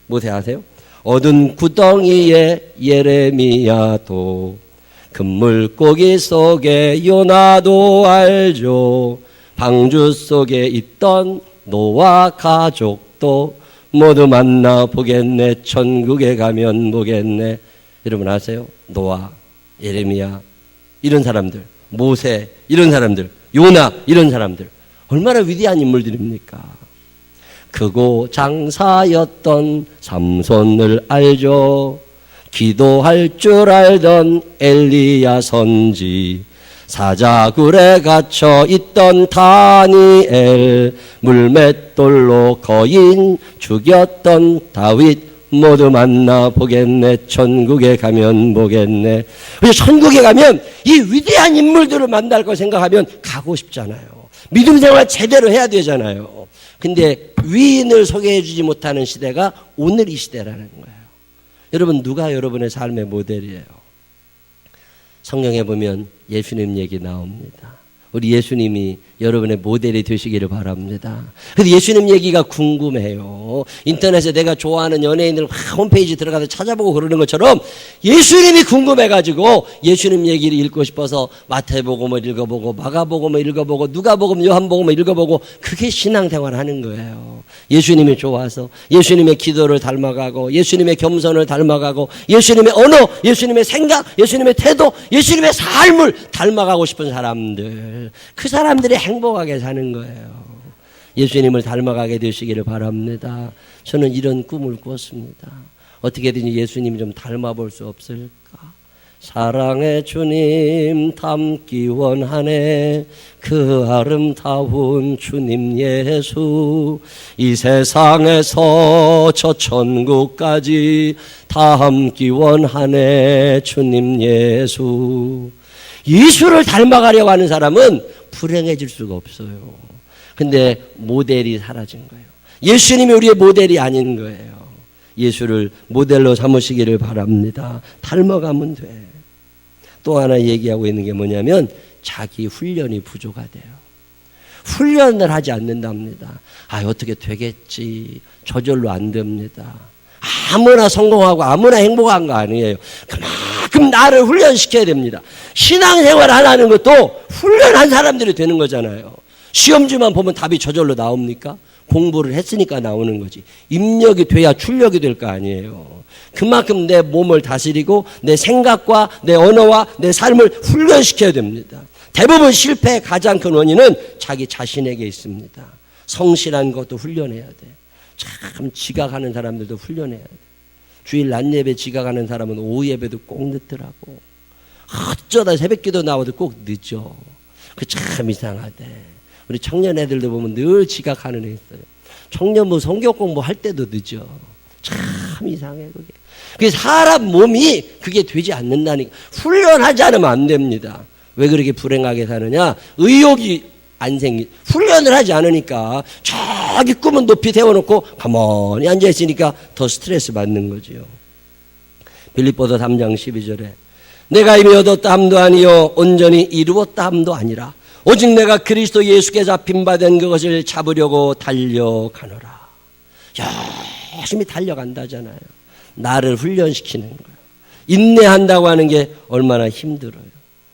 모세 아세요? 어두운 구덩이에 예레미야도 금물고기 속에 요나도 알죠. 방주 속에 있던 노아 가족도 모두 만나 보겠네. 천국에 가면 보겠네. 여러분 아세요? 노아, 예레미야 이런 사람들, 모세 이런 사람들, 요나 이런 사람들 얼마나 위대한 인물들입니까? 크고 장사였던 삼손을 알죠. 기도할 줄 알던 엘리야 선지, 사자굴에 갇혀 있던 다니엘, 물맷돌로 거인 죽였던 다윗 모두 만나 보겠네. 천국에 가면 보겠네. 천국에 가면 이 위대한 인물들을 만날 거 생각하면 가고 싶잖아요. 믿음 생활 제대로 해야 되잖아요. 근데 위인을 소개해 주지 못하는 시대가 오늘 이 시대라는 거예요. 여러분 누가 여러분의 삶의 모델이에요? 성경에 보면 예수님 얘기 나옵니다. 우리 예수님이 여러분의 모델이 되시기를 바랍니다. 근데 예수님 얘기가 궁금해요. 인터넷에 내가 좋아하는 연예인들 홈페이지 들어가서 찾아보고 그러는 것처럼 예수님이 궁금해가지고 예수님 얘기를 읽고 싶어서 마태복음을 읽어보고 마가복음을 읽어보고 누가복음 요한복음을 읽어보고 그게 신앙생활을 하는 거예요. 예수님이 좋아서 예수님의 기도를 닮아가고 예수님의 겸손을 닮아가고 예수님의 언어, 예수님의 생각, 예수님의 태도, 예수님의 삶을 닮아가고 싶은 사람들, 그 사람들이 행복하게 사는 거예요. 예수님을 닮아가게 되시기를 바랍니다. 저는 이런 꿈을 꾸었습니다. 어떻게든지 예수님 좀 닮아볼 수 없을까? 사랑의 주님 닮기 원하네. 그 아름다운 주님 예수, 이 세상에서 저 천국까지 닮기 원하네. 주님 예수. 예수를 닮아가려고 하는 사람은 불행해질 수가 없어요. 근데 모델이 사라진 거예요. 예수님이 우리의 모델이 아닌 거예요. 예수를 모델로 삼으시기를 바랍니다. 닮아가면 돼. 또 하나 얘기하고 있는 게 뭐냐면 자기 훈련이 부족하대요. 훈련을 하지 않는답니다. 어떻게 되겠지. 저절로 안 됩니다. 아무나 성공하고 아무나 행복한 거 아니에요. 그만큼 나를 훈련시켜야 됩니다. 신앙생활 하라는 것도 훈련한 사람들이 되는 거잖아요. 시험지만 보면 답이 저절로 나옵니까? 공부를 했으니까 나오는 거지. 입력이 돼야 출력이 될 거 아니에요. 그만큼 내 몸을 다스리고 내 생각과 내 언어와 내 삶을 훈련시켜야 됩니다. 대부분 실패의 가장 큰 원인은 자기 자신에게 있습니다. 성실한 것도 훈련해야 돼. 참 지각하는 사람들도 훈련해야 돼. 주일 낮 예배 지각하는 사람은 오후 예배도 꼭 늦더라고. 어쩌다 새벽기도 나와도 꼭 늦어. 그 참 이상하대. 우리 청년 애들도 보면 늘 지각하는 애 있어요. 청년부 성경 공부할 때도 늦어. 참 이상해 그게. 그 사람 몸이 그게 되지 않는다니까. 훈련하지 않으면 안 됩니다. 왜 그렇게 불행하게 사느냐? 의욕이 안 생기. 훈련을 하지 않으니까 저기 꿈은 높이 세워놓고 가만히 앉아있으니까 더 스트레스 받는 거지요. 빌립보서 3장 12절에 내가 이미 얻었다 함도 아니요 온전히 이루었다 함도 아니라 오직 내가 그리스도 예수께 잡힌 바 된 그것을 잡으려고 달려가노라. 열심히 달려간다잖아요. 나를 훈련시키는 거예요. 인내한다고 하는 게 얼마나 힘들어요.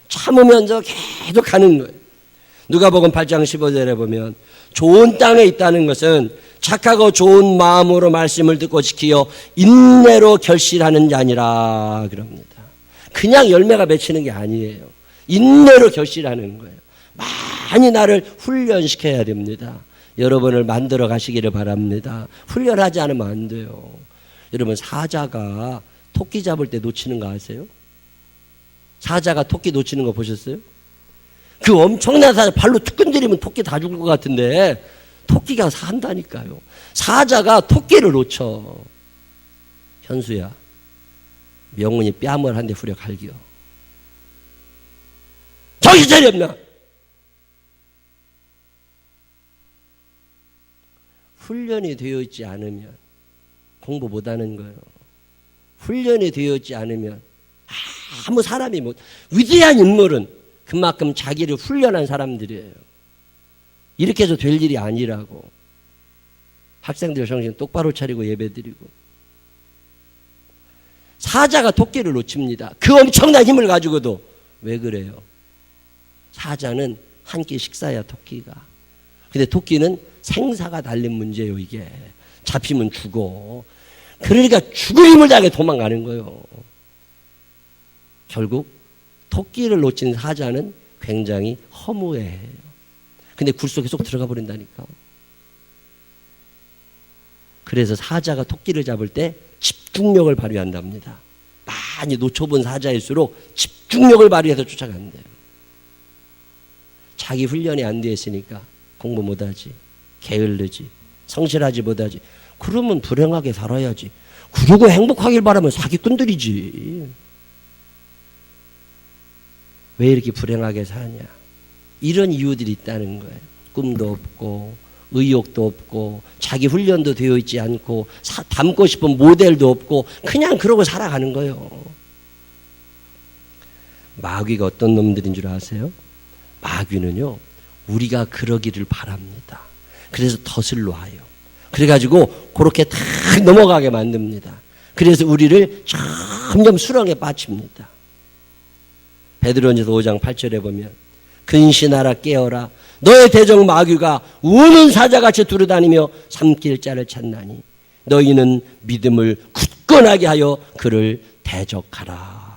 참으면서 계속 가는 거예요. 누가복음 8장 15절에 보면 좋은 땅에 있다는 것은 착하고 좋은 마음으로 말씀을 듣고 지키어 인내로 결실하는 자니라 그럽니다. 그냥 열매가 맺히는 게 아니에요. 인내로 결실하는 거예요. 많이 나를 훈련시켜야 됩니다. 여러분을 만들어 가시기를 바랍니다. 훈련하지 않으면 안 돼요. 여러분 사자가 토끼 잡을 때 놓치는 거 아세요? 사자가 토끼 놓치는 거 보셨어요? 그 엄청난 사자 발로 툭 건드리면 토끼 다 죽을 것 같은데 토끼가 산다니까요. 사자가 토끼를 놓쳐. 현수야, 명훈이 뺨을 한 대 후려 갈겨. 정신 차렸나? 훈련이 되어 있지 않으면 공부 못하는 거예요. 훈련이 되어 있지 않으면 아무 사람이 못. 위대한 인물은 그만큼 자기를 훈련한 사람들이에요. 이렇게 해서 될 일이 아니라고. 학생들 정신 똑바로 차리고 예배드리고. 사자가 토끼를 놓칩니다. 그 엄청난 힘을 가지고도. 왜 그래요? 사자는 한 끼 식사야, 토끼가. 근데 토끼는 생사가 달린 문제예요. 이게 잡히면 죽어. 그러니까 죽을 힘을 다하게 도망가는 거예요. 결국 토끼를 놓친 사자는 굉장히 허무해해요. 근데 굴 속에 쏙 들어가 버린다니까. 그래서 사자가 토끼를 잡을 때 집중력을 발휘한답니다. 많이 놓쳐본 사자일수록 집중력을 발휘해서 쫓아간대요. 자기 훈련이 안 돼 있으니까 공부 못하지, 게을르지, 성실하지 못하지. 그러면 불행하게 살아야지. 그러고 행복하길 바라면 사기꾼들이지. 왜 이렇게 불행하게 사냐? 이런 이유들이 있다는 거예요. 꿈도 없고 의욕도 없고 자기 훈련도 되어 있지 않고 닮고 싶은 모델도 없고 그냥 그러고 살아가는 거예요. 마귀가 어떤 놈들인 줄 아세요? 마귀는요, 우리가 그러기를 바랍니다. 그래서 덫을 놔요. 그래가지고 그렇게 다 넘어가게 만듭니다. 그래서 우리를 점점 수렁에 빠집니다. 베드로전서 5장 8절에 보면 근신하라 깨어라 너의 대적 마귀가 우는 사자같이 두루다니며 삼킬 자를 찾나니 너희는 믿음을 굳건하게 하여 그를 대적하라.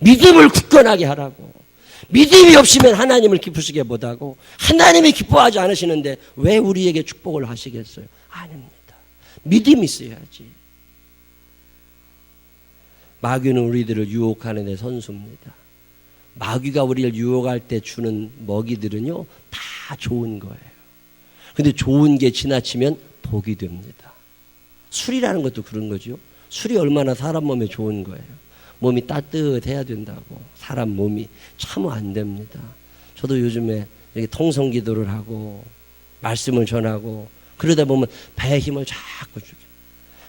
믿음을 굳건하게 하라고. 믿음이 없으면 하나님을 기쁘시게 못하고 하나님이 기뻐하지 않으시는데 왜 우리에게 축복을 하시겠어요? 아닙니다. 믿음이 있어야지. 마귀는 우리들을 유혹하는 데 선수입니다. 마귀가 우리를 유혹할 때 주는 먹이들은요 다 좋은 거예요. 근데 좋은 게 지나치면 독이 됩니다. 술이라는 것도 그런 거죠. 술이 얼마나 사람 몸에 좋은 거예요. 몸이 따뜻해야 된다고. 사람 몸이 참 안 됩니다. 저도 요즘에 이렇게 통성 기도를 하고 말씀을 전하고 그러다 보면 배에 힘을 자꾸 주게.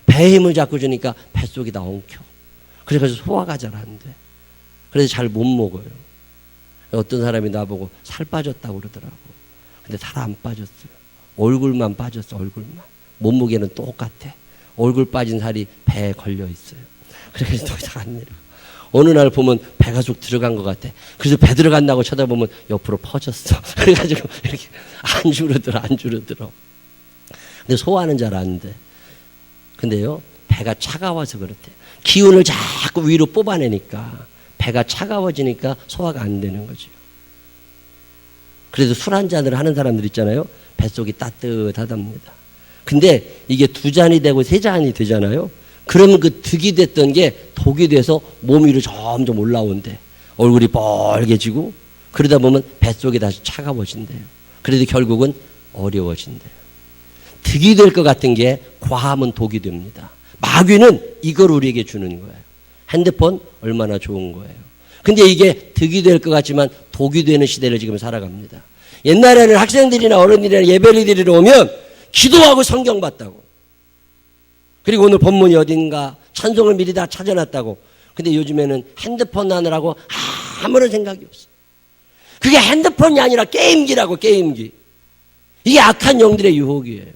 배에 힘을 자꾸 주니까 뱃속이 다 엉켜. 그래서 소화가 잘 안 돼. 그래서 잘 못 먹어요. 어떤 사람이 나보고 살 빠졌다고 그러더라고. 근데 살 안 빠졌어요. 얼굴만 빠졌어. 얼굴만. 몸무게는 똑같아. 얼굴 빠진 살이 배에 걸려 있어요. 그래서 더 이상 안 내려. 어느 날 보면 배가 쭉 들어간 것 같아. 그래서 배 들어간다고 쳐다보면 옆으로 퍼졌어. 그래가지고 이렇게 안 줄어들어. 근데 소화는 잘 안 돼. 근데요, 배가 차가워서 그렇대. 기운을 자꾸 위로 뽑아내니까 배가 차가워지니까 소화가 안 되는 거죠. 그래서 술 한 잔을 하는 사람들 있잖아요. 뱃속이 따뜻하답니다. 근데 이게 2잔이 되고 3잔이 되잖아요. 그러면 그 득이 됐던 게 독이 돼서 몸 위로 점점 올라온대. 얼굴이 빨개지고 그러다 보면 뱃속이 다시 차가워진대요. 그래도 결국은 어려워진대요. 득이 될 것 같은 게 과하면 독이 됩니다. 마귀는 이걸 우리에게 주는 거예요. 핸드폰 얼마나 좋은 거예요. 근데 이게 득이 될 것 같지만 독이 되는 시대를 지금 살아갑니다. 옛날에는 학생들이나 어른들이나 예배를 드리러 오면 기도하고 성경 봤다고. 그리고 오늘 본문이 어딘가 찬송을 미리 다 찾아놨다고. 근데 요즘에는 핸드폰 하느라고 아무런 생각이 없어. 그게 핸드폰이 아니라 게임기라고. 게임기. 이게 악한 영들의 유혹이에요.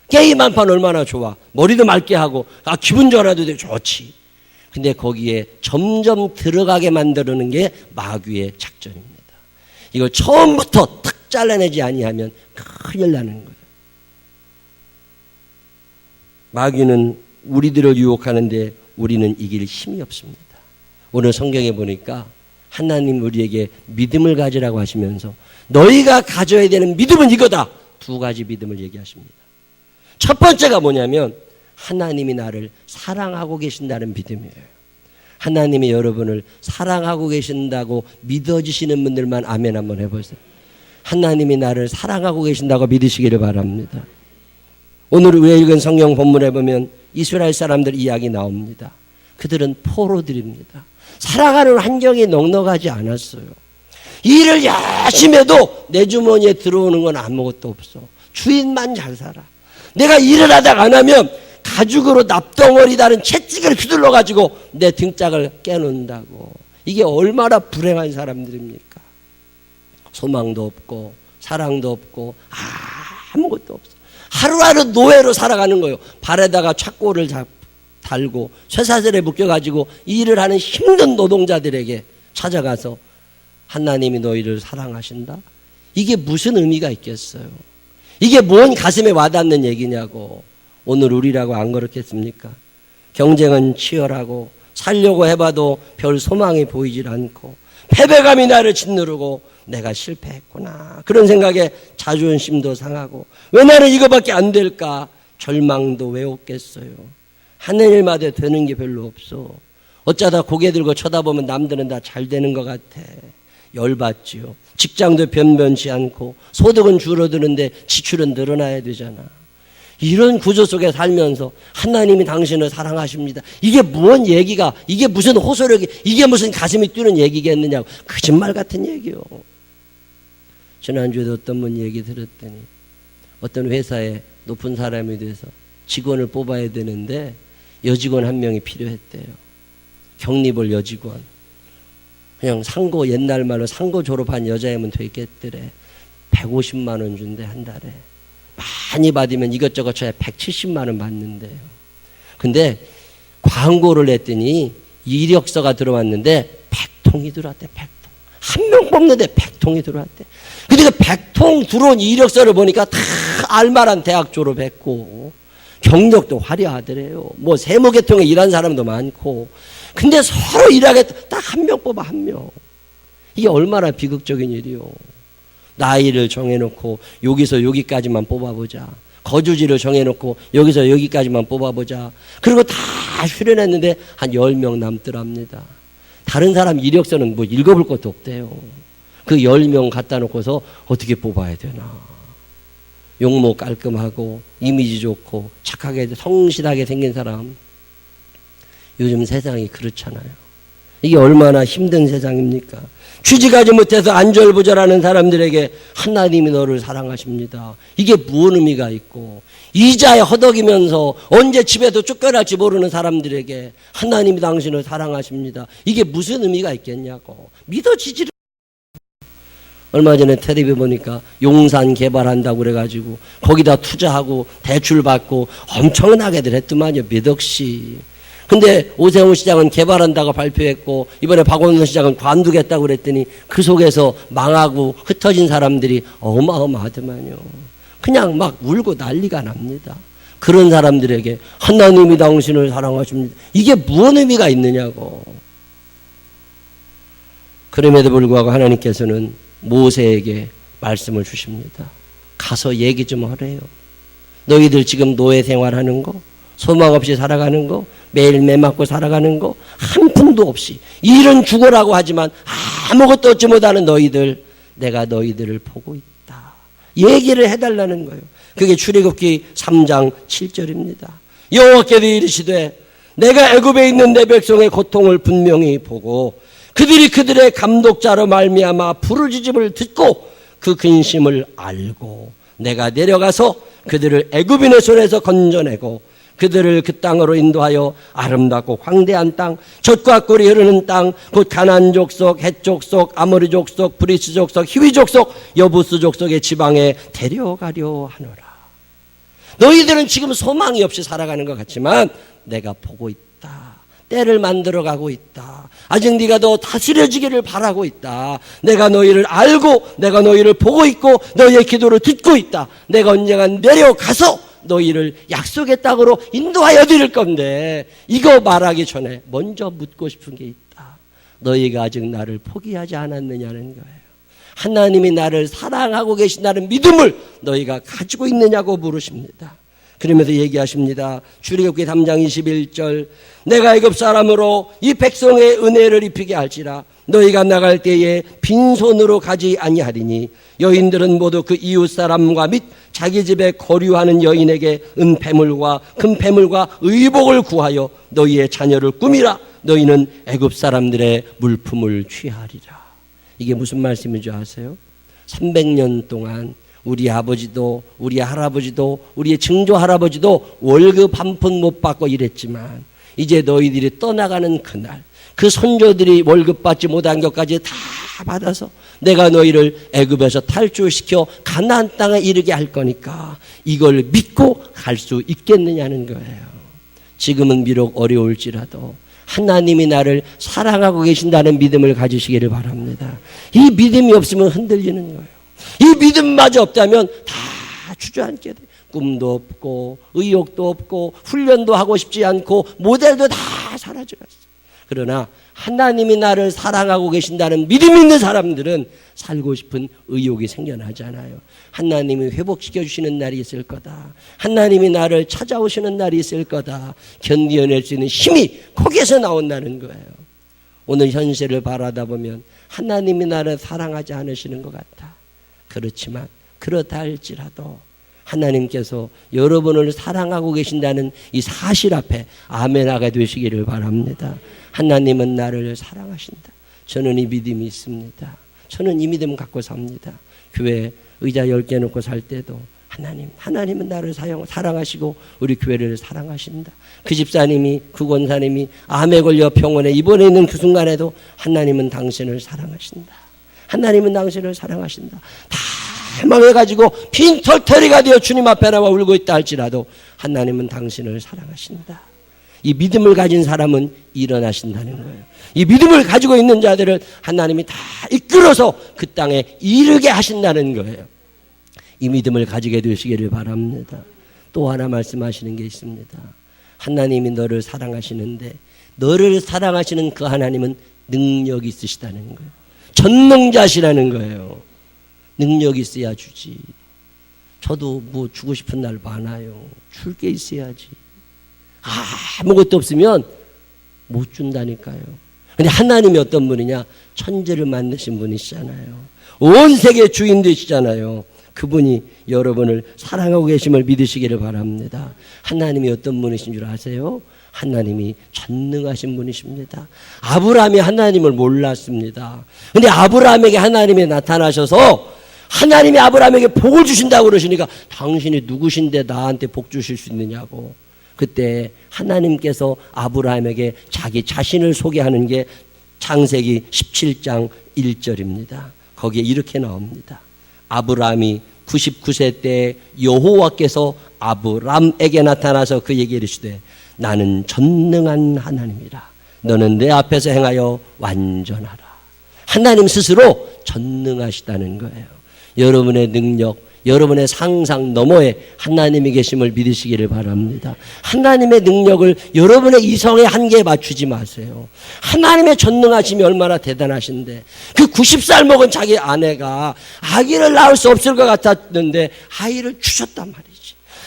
게임 한 판 얼마나 좋아. 머리도 맑게 하고 기분 전환도 되게 좋지. 근데 거기에 점점 들어가게 만드는 게 마귀의 작전입니다. 이걸 처음부터 탁 잘라내지 아니하면 큰일 나는 거예요. 마귀는 우리들을 유혹하는데 우리는 이길 힘이 없습니다. 오늘 성경에 보니까 하나님 우리에게 믿음을 가지라고 하시면서 너희가 가져야 되는 믿음은 이거다. 2가지 믿음을 얘기하십니다. 첫 번째가 뭐냐면 하나님이 나를 사랑하고 계신다는 믿음이에요. 하나님이 여러분을 사랑하고 계신다고 믿어지시는 분들만 아멘 한번 해보세요. 하나님이 나를 사랑하고 계신다고 믿으시기를 바랍니다. 오늘 우리가 읽은 성경 본문에 보면 이스라엘 사람들 이야기 나옵니다. 그들은 포로들입니다. 살아가는 환경이 넉넉하지 않았어요. 일을 열심히 해도 내 주머니에 들어오는 건 아무것도 없어. 주인만 잘 살아. 내가 일을 하다가 안 하면 가죽으로 납덩어리 다른 채찍을 휘둘러 가지고 내 등짝을 깨놓는다고. 이게 얼마나 불행한 사람들입니까? 소망도 없고 사랑도 없고 아무것도 없어. 하루하루 노예로 살아가는 거예요. 발에다가 착고를 달고 쇠사슬에 묶여가지고 일을 하는 힘든 노동자들에게 찾아가서 하나님이 너희를 사랑하신다? 이게 무슨 의미가 있겠어요? 이게 뭔 가슴에 와닿는 얘기냐고. 오늘 우리라고 안 그렇겠습니까? 경쟁은 치열하고 살려고 해봐도 별 소망이 보이질 않고 패배감이 나를 짓누르고 내가 실패했구나. 그런 생각에 자존심도 상하고 왜 나는 이거밖에 안 될까? 절망도 왜 없겠어요? 하는 일마다 되는 게 별로 없어. 어쩌다 고개 들고 쳐다보면 남들은 다 잘 되는 것 같아. 열받지요. 직장도 변변치 않고 소득은 줄어드는데 지출은 늘어나야 되잖아. 이런 구조 속에 살면서 하나님이 당신을 사랑하십니다. 이게 무슨 얘기가, 이게 무슨 호소력이, 이게 무슨 가슴이 뛰는 얘기겠느냐고. 거짓말 같은 얘기요. 지난주에도 어떤 분 얘기 들었더니 어떤 회사에 높은 사람이 돼서 직원을 뽑아야 되는데 여직원 한 명이 필요했대요. 경리볼 여직원. 그냥 상고, 옛날 말로 상고 졸업한 여자애면 되겠더래. 150만 원 준대, 한 달에. 많이 받으면 이것저것 쳐야 170만 원 받는데요. 근데 광고를 했더니 이력서가 들어왔는데 100통이 들어왔대. 100통. 한 명 뽑는데 100통이 들어왔대. 근데 그 100통 들어온 이력서를 보니까 다 알만한 대학 졸업했고 경력도 화려하더래요. 뭐 세무계통에 일한 사람도 많고. 근데 서로 일하겠다. 딱 한 명 뽑아, 한 명. 이게 얼마나 비극적인 일이요. 나이를 정해놓고 여기서 여기까지만 뽑아보자. 거주지를 정해놓고 여기서 여기까지만 뽑아보자. 그리고 다 수련했는데 한 10명 남더랍니다. 다른 사람 이력서는 뭐 읽어볼 것도 없대요. 그 10명 갖다 놓고서 어떻게 뽑아야 되나. 용모 깔끔하고 이미지 좋고 착하게 성실하게 생긴 사람. 요즘 세상이 그렇잖아요. 이게 얼마나 힘든 세상입니까? 취직하지 못해서 안절부절하는 사람들에게 하나님이 너를 사랑하십니다. 이게 무슨 의미가 있고, 이자에 허덕이면서 언제 집에도 쫓겨날지 모르는 사람들에게 하나님이 당신을 사랑하십니다. 이게 무슨 의미가 있겠냐고. 믿어지지를. 얼마 전에 텔레비 보니까 용산 개발한다고 그래가지고 거기다 투자하고 대출 받고 엄청나게들 했더만요. 몇 억씩. 근데 오세훈 시장은 개발한다고 발표했고 이번에 박원순 시장은 관두겠다고 그랬더니 그 속에서 망하고 흩어진 사람들이 어마어마하더만요. 그냥 막 울고 난리가 납니다. 그런 사람들에게 하나님이 당신을 사랑하십니다. 이게 무슨 의미가 있느냐고. 그럼에도 불구하고 하나님께서는 모세에게 말씀을 주십니다. 가서 얘기 좀 하래요. 너희들 지금 노예 생활하는 거, 소망 없이 살아가는 거, 매일 매 맞고 살아가는 거 한 푼도 없이 일은 죽어라고 하지만 아무것도 얻지 못하는 너희들, 내가 너희들을 보고 있다. 얘기를 해달라는 거예요. 그게 출애굽기 3장 7절입니다. 여호와께서 이르시되 내가 애굽에 있는 내 백성의 고통을 분명히 보고 그들이 그들의 감독자로 말미암아 부르짖음을 듣고 그 근심을 알고 내가 내려가서 그들을 애굽인의 손에서 건져내고 그들을 그 땅으로 인도하여 아름답고 광대한 땅, 젖과 꿀이 흐르는 땅, 곧 가나안 족속, 헷 족속, 아모리 족속, 브리스 족속, 히위 족속, 여부스 족속의 지방에 데려가려 하노라. 너희들은 지금 소망이 없이 살아가는 것 같지만 내가 보고 있다. 때를 만들어가고 있다. 아직 네가 더 다스려지기를 바라고 있다. 내가 너희를 알고 내가 너희를 보고 있고 너희의 기도를 듣고 있다. 내가 언젠간 내려가서 너희를 약속의 땅으로 인도하여 드릴 건데 이거 말하기 전에 먼저 묻고 싶은 게 있다. 너희가 아직 나를 포기하지 않았느냐는 거예요. 하나님이 나를 사랑하고 계신다는 믿음을 너희가 가지고 있느냐고 물으십니다. 그러면서 얘기하십니다. 출애굽기 3장 21절 내가 애굽 사람으로 이 백성의 은혜를 입히게 할지라 너희가 나갈 때에 빈손으로 가지 아니하리니 여인들은 모두 그 이웃 사람과 및 자기 집에 거류하는 여인에게 은폐물과 금폐물과 의복을 구하여 너희의 자녀를 꾸미라. 너희는 애굽 사람들의 물품을 취하리라. 이게 무슨 말씀인 줄 아세요? 300년 동안 우리 아버지도 우리 할아버지도 우리의 증조 할아버지도 월급 한 푼 못 받고 일했지만 이제 너희들이 떠나가는 그날 그 손조들이 월급 받지 못한 것까지 다 받아서 내가 너희를 애굽에서 탈출시켜 가나안 땅에 이르게 할 거니까 이걸 믿고 갈 수 있겠느냐는 거예요. 지금은 비록 어려울지라도 하나님이 나를 사랑하고 계신다는 믿음을 가지시기를 바랍니다. 이 믿음이 없으면 흔들리는 거예요. 이 믿음마저 없다면 다 주저앉게 돼요. 꿈도 없고 의욕도 없고 훈련도 하고 싶지 않고 모델도 다 사라져갔어요. 그러나 하나님이 나를 사랑하고 계신다는 믿음 있는 사람들은 살고 싶은 의욕이 생겨나잖아요. 하나님이 회복시켜 주시는 날이 있을 거다. 하나님이 나를 찾아오시는 날이 있을 거다. 견디어낼 수 있는 힘이 거기에서 나온다는 거예요. 오늘 현실을 바라다 보면 하나님이 나를 사랑하지 않으시는 것 같아. 그렇지만 그렇다 할지라도 하나님께서 여러분을 사랑하고 계신다는 이 사실 앞에 아멘하게 되시기를 바랍니다. 하나님은 나를 사랑하신다. 저는 이 믿음이 있습니다. 저는 이 믿음 갖고 삽니다. 교회 의자 10개 놓고 살 때도 하나님은 나를 사랑하시고 우리 교회를 사랑하신다. 그 집사님이 그 권사님이 암에 걸려 병원에 입원해 있는 그 순간에도 하나님은 당신을 사랑하신다. 하나님은 당신을 사랑하신다. 다 망해가지고 빈털터리가 되어 주님 앞에 나와 울고 있다 할지라도 하나님은 당신을 사랑하신다. 이 믿음을 가진 사람은 일어나신다는 거예요. 이 믿음을 가지고 있는 자들을 하나님이 다 이끌어서 그 땅에 이르게 하신다는 거예요. 이 믿음을 가지게 되시기를 바랍니다. 또 하나 말씀하시는 게 있습니다. 하나님이 너를 사랑하시는데 너를 사랑하시는 그 하나님은 능력이 있으시다는 거예요. 전능자시라는 거예요. 능력이 있어야 주지. 저도 뭐 주고 싶은 날 많아요. 줄 게 있어야지. 아무것도 없으면 못 준다니까요. 근데 하나님이 어떤 분이냐? 천지를 만드신 분이시잖아요. 온 세계 주인 되시잖아요. 그분이 여러분을 사랑하고 계심을 믿으시기를 바랍니다. 하나님이 어떤 분이신 줄 아세요? 하나님이 전능하신 분이십니다. 아브라함이 하나님을 몰랐습니다. 근데 아브라함에게 하나님이 나타나셔서 하나님이 아브라함에게 복을 주신다고 그러시니까 당신이 누구신데 나한테 복 주실 수 있느냐고. 그때 하나님께서 아브라함에게 자기 자신을 소개하는 게 창세기 17장 1절입니다. 거기에 이렇게 나옵니다. 아브라함이 99세 때 여호와께서 아브람에게 나타나서 그에게 이르시되 나는 전능한 하나님이라. 너는 내 앞에서 행하여 완전하라. 하나님 스스로 전능하시다는 거예요. 여러분의 능력, 여러분의 상상 너머에 하나님이 계심을 믿으시기를 바랍니다. 하나님의 능력을 여러분의 이성의 한계에 맞추지 마세요. 하나님의 전능하심이 얼마나 대단하신데 그 90살 먹은 자기 아내가 아기를 낳을 수 없을 것 같았는데 아이를 주셨단 말이지.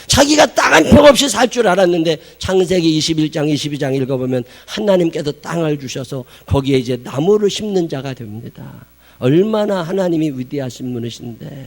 자기가 땅 한 평 없이 살 줄 알았는데 창세기 21장 22장 읽어보면 하나님께서 땅을 주셔서 거기에 이제 나무를 심는 자가 됩니다. 얼마나 하나님이 위대하신 분이신데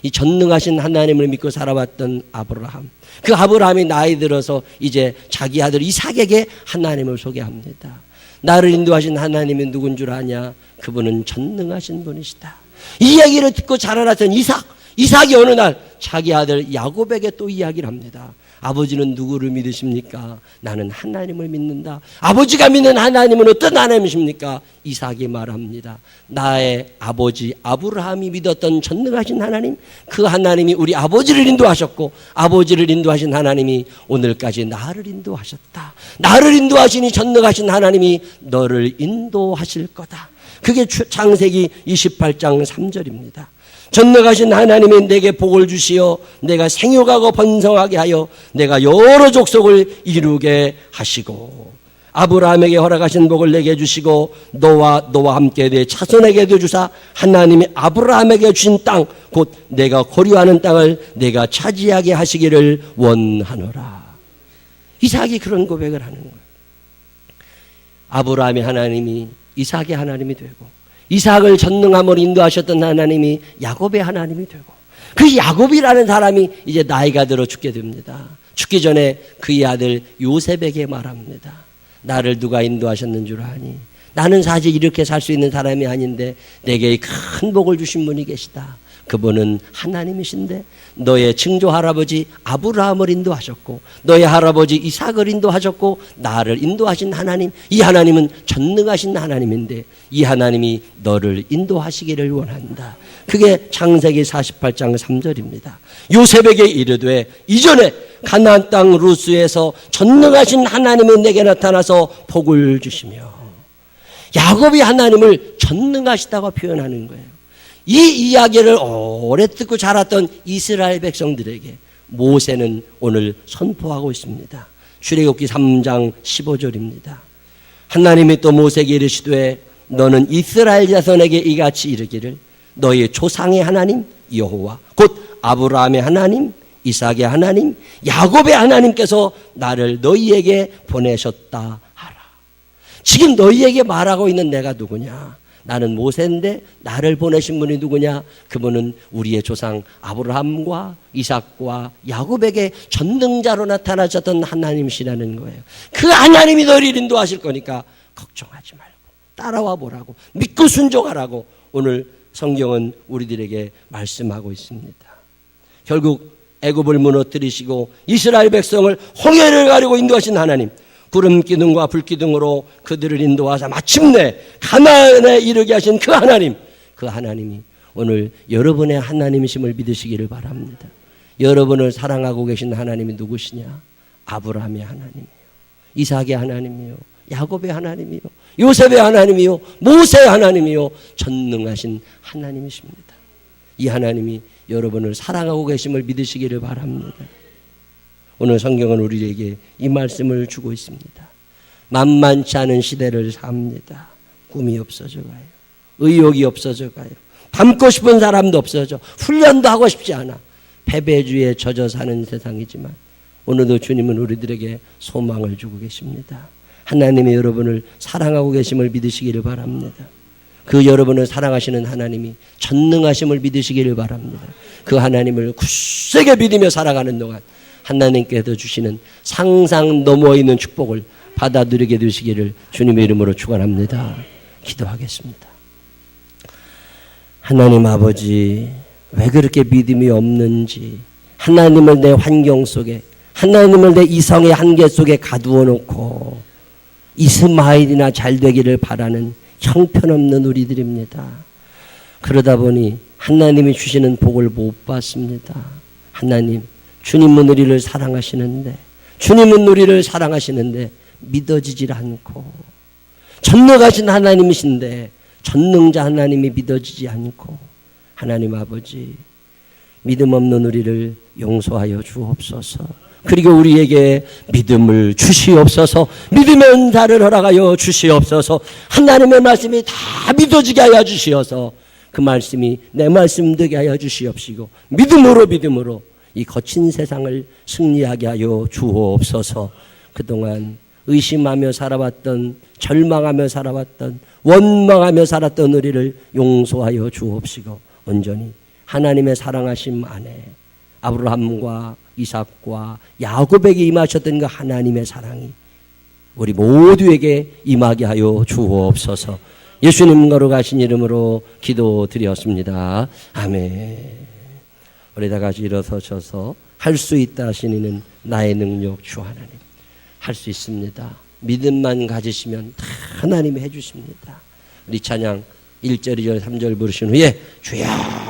이 전능하신 하나님을 믿고 살아왔던 아브라함, 그 아브라함이 나이 들어서 이제 자기 아들 이삭에게 하나님을 소개합니다. 나를 인도하신 하나님이 누군 줄 아냐? 그분은 전능하신 분이시다. 이 얘기를 듣고 자라났던 이삭이 어느 날 자기 아들 야곱에게 또 이야기를 합니다. 아버지는 누구를 믿으십니까? 나는 하나님을 믿는다. 아버지가 믿는 하나님은 어떤 하나님이십니까? 이삭이 말합니다. 나의 아버지 아브라함이 믿었던 전능하신 하나님, 그 하나님이 우리 아버지를 인도하셨고 아버지를 인도하신 하나님이 오늘까지 나를 인도하셨다. 나를 인도하시니 전능하신 하나님이 너를 인도하실 거다. 그게 창세기 28장 3절입니다. 전능하신 하나님이 내게 복을 주시어 내가 생육하고 번성하게 하여 내가 여러 족속을 이루게 하시고 아브라함에게 허락하신 복을 내게 주시고 너와 함께 내 자손에게도 주사 하나님이 아브라함에게 주신 땅 곧 내가 거류하는 땅을 내가 차지하게 하시기를 원하노라. 이삭이 그런 고백을 하는 거예요. 아브라함의 하나님이 이삭의 하나님이 되고 이삭을 전능함으로 인도하셨던 하나님이 야곱의 하나님이 되고 그 야곱이라는 사람이 이제 나이가 들어 죽게 됩니다. 죽기 전에 그의 아들 요셉에게 말합니다. 나를 누가 인도하셨는 줄 아니? 나는 사실 이렇게 살 수 있는 사람이 아닌데 내게 큰 복을 주신 분이 계시다. 그분은 하나님이신데 너의 증조 할아버지 아브라함을 인도하셨고 너의 할아버지 이삭을 인도하셨고 나를 인도하신 하나님, 이 하나님은 전능하신 하나님인데 이 하나님이 너를 인도하시기를 원한다. 그게 창세기 48장 3절입니다. 요셉에게 이르되 이전에 가나안 땅 루스에서 전능하신 하나님이 내게 나타나서 복을 주시며, 야곱이 하나님을 전능하시다고 표현하는 거예요. 이 이야기를 오래 듣고 자랐던 이스라엘 백성들에게 모세는 오늘 선포하고 있습니다. 출애굽기 3장 15절입니다. 하나님이 또 모세에게 이르시되 너는 이스라엘 자손에게 이같이 이르기를 너희 조상의 하나님 여호와 곧 아브라함의 하나님 이삭의 하나님 야곱의 하나님께서 나를 너희에게 보내셨다 하라. 지금 너희에게 말하고 있는 내가 누구냐? 나는 모세인데 나를 보내신 분이 누구냐? 그분은 우리의 조상 아브라함과 이삭과 야곱에게 전능자로 나타나셨던 하나님이시라는 거예요. 그 하나님이 너희를 인도하실 거니까 걱정하지 말고 따라와 보라고, 믿고 순종하라고 오늘 성경은 우리들에게 말씀하고 있습니다. 결국 애굽을 무너뜨리시고 이스라엘 백성을 홍해를 가리고 인도하신 하나님, 구름 기둥과 불 기둥으로 그들을 인도하사 마침내 가나안에 이르게 하신 그 하나님, 그 하나님이 오늘 여러분의 하나님이심을 믿으시기를 바랍니다. 여러분을 사랑하고 계신 하나님이 누구시냐? 아브라함의 하나님이에요. 이삭의 하나님이요, 야곱의 하나님이요, 요셉의 하나님이요, 모세의 하나님이요, 전능하신 하나님이십니다. 이 하나님이 여러분을 사랑하고 계심을 믿으시기를 바랍니다. 오늘 성경은 우리에게 이 말씀을 주고 있습니다. 만만치 않은 시대를 삽니다. 꿈이 없어져 가요. 의욕이 없어져 가요. 닮고 싶은 사람도 없어져. 훈련도 하고 싶지 않아. 패배주의에 젖어 사는 세상이지만 오늘도 주님은 우리들에게 소망을 주고 계십니다. 하나님이 여러분을 사랑하고 계심을 믿으시기를 바랍니다. 그 여러분을 사랑하시는 하나님이 전능하심을 믿으시기를 바랍니다. 그 하나님을 굳세게 믿으며 살아가는 동안 하나님께서 주시는 상상 넘어 있는 축복을 받아 누리게 되시기를 주님의 이름으로 축원합니다. 기도하겠습니다. 하나님 아버지, 왜 그렇게 믿음이 없는지, 하나님을 내 환경 속에, 하나님을 내 이성의 한계 속에 가두어 놓고 이스마일이나 잘 되기를 바라는 형편없는 우리들입니다. 그러다 보니 하나님이 주시는 복을 못 받습니다. 하나님, 주님은 우리를 사랑하시는데, 주님은 우리를 사랑하시는데 믿어지질 않고, 전능하신 하나님이신데 전능자 하나님이 믿어지지 않고, 하나님 아버지, 믿음 없는 우리를 용서하여 주옵소서. 그리고 우리에게 믿음을 주시옵소서. 믿음의 은사를 허락하여 주시옵소서. 하나님의 말씀이 다 믿어지게 하여 주시어서 그 말씀이 내 말씀 되게 하여 주시옵시고 믿음으로 이 거친 세상을 승리하게 하여 주옵소서. 그동안 의심하며 살아왔던, 절망하며 살아왔던, 원망하며 살았던 우리를 용서하여 주옵시고 온전히 하나님의 사랑하심 안에 아브라함과 이삭과 야곱에게 임하셨던 그 하나님의 사랑이 우리 모두에게 임하게 하여 주옵소서. 예수님 거룩하신 이름으로 기도드렸습니다. 아멘. 우리 다 같이 일어서셔서 할 수 있다 하시니는 나의 능력 주 하나님. 할 수 있습니다. 믿음만 가지시면 다 하나님이 해주십니다. 우리 찬양 1절, 2절, 3절 부르신 후에 주여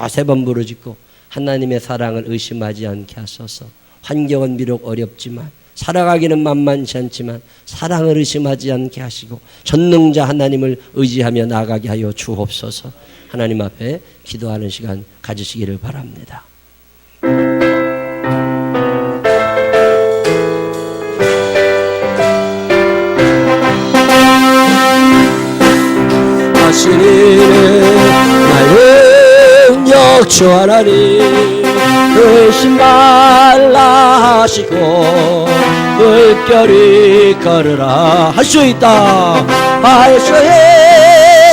3번 부르짖고 하나님의 사랑을 의심하지 않게 하소서. 환경은 비록 어렵지만 살아가기는 만만치 않지만 사랑을 의심하지 않게 하시고 전능자 하나님을 의지하며 나아가게 하여 주옵소서. 하나님 앞에 기도하는 시간 가지시기를 바랍니다. 하시는 나의 능력주 하나님 의심 말라 하시고 물결이 걸으라 할 수 있다 할 수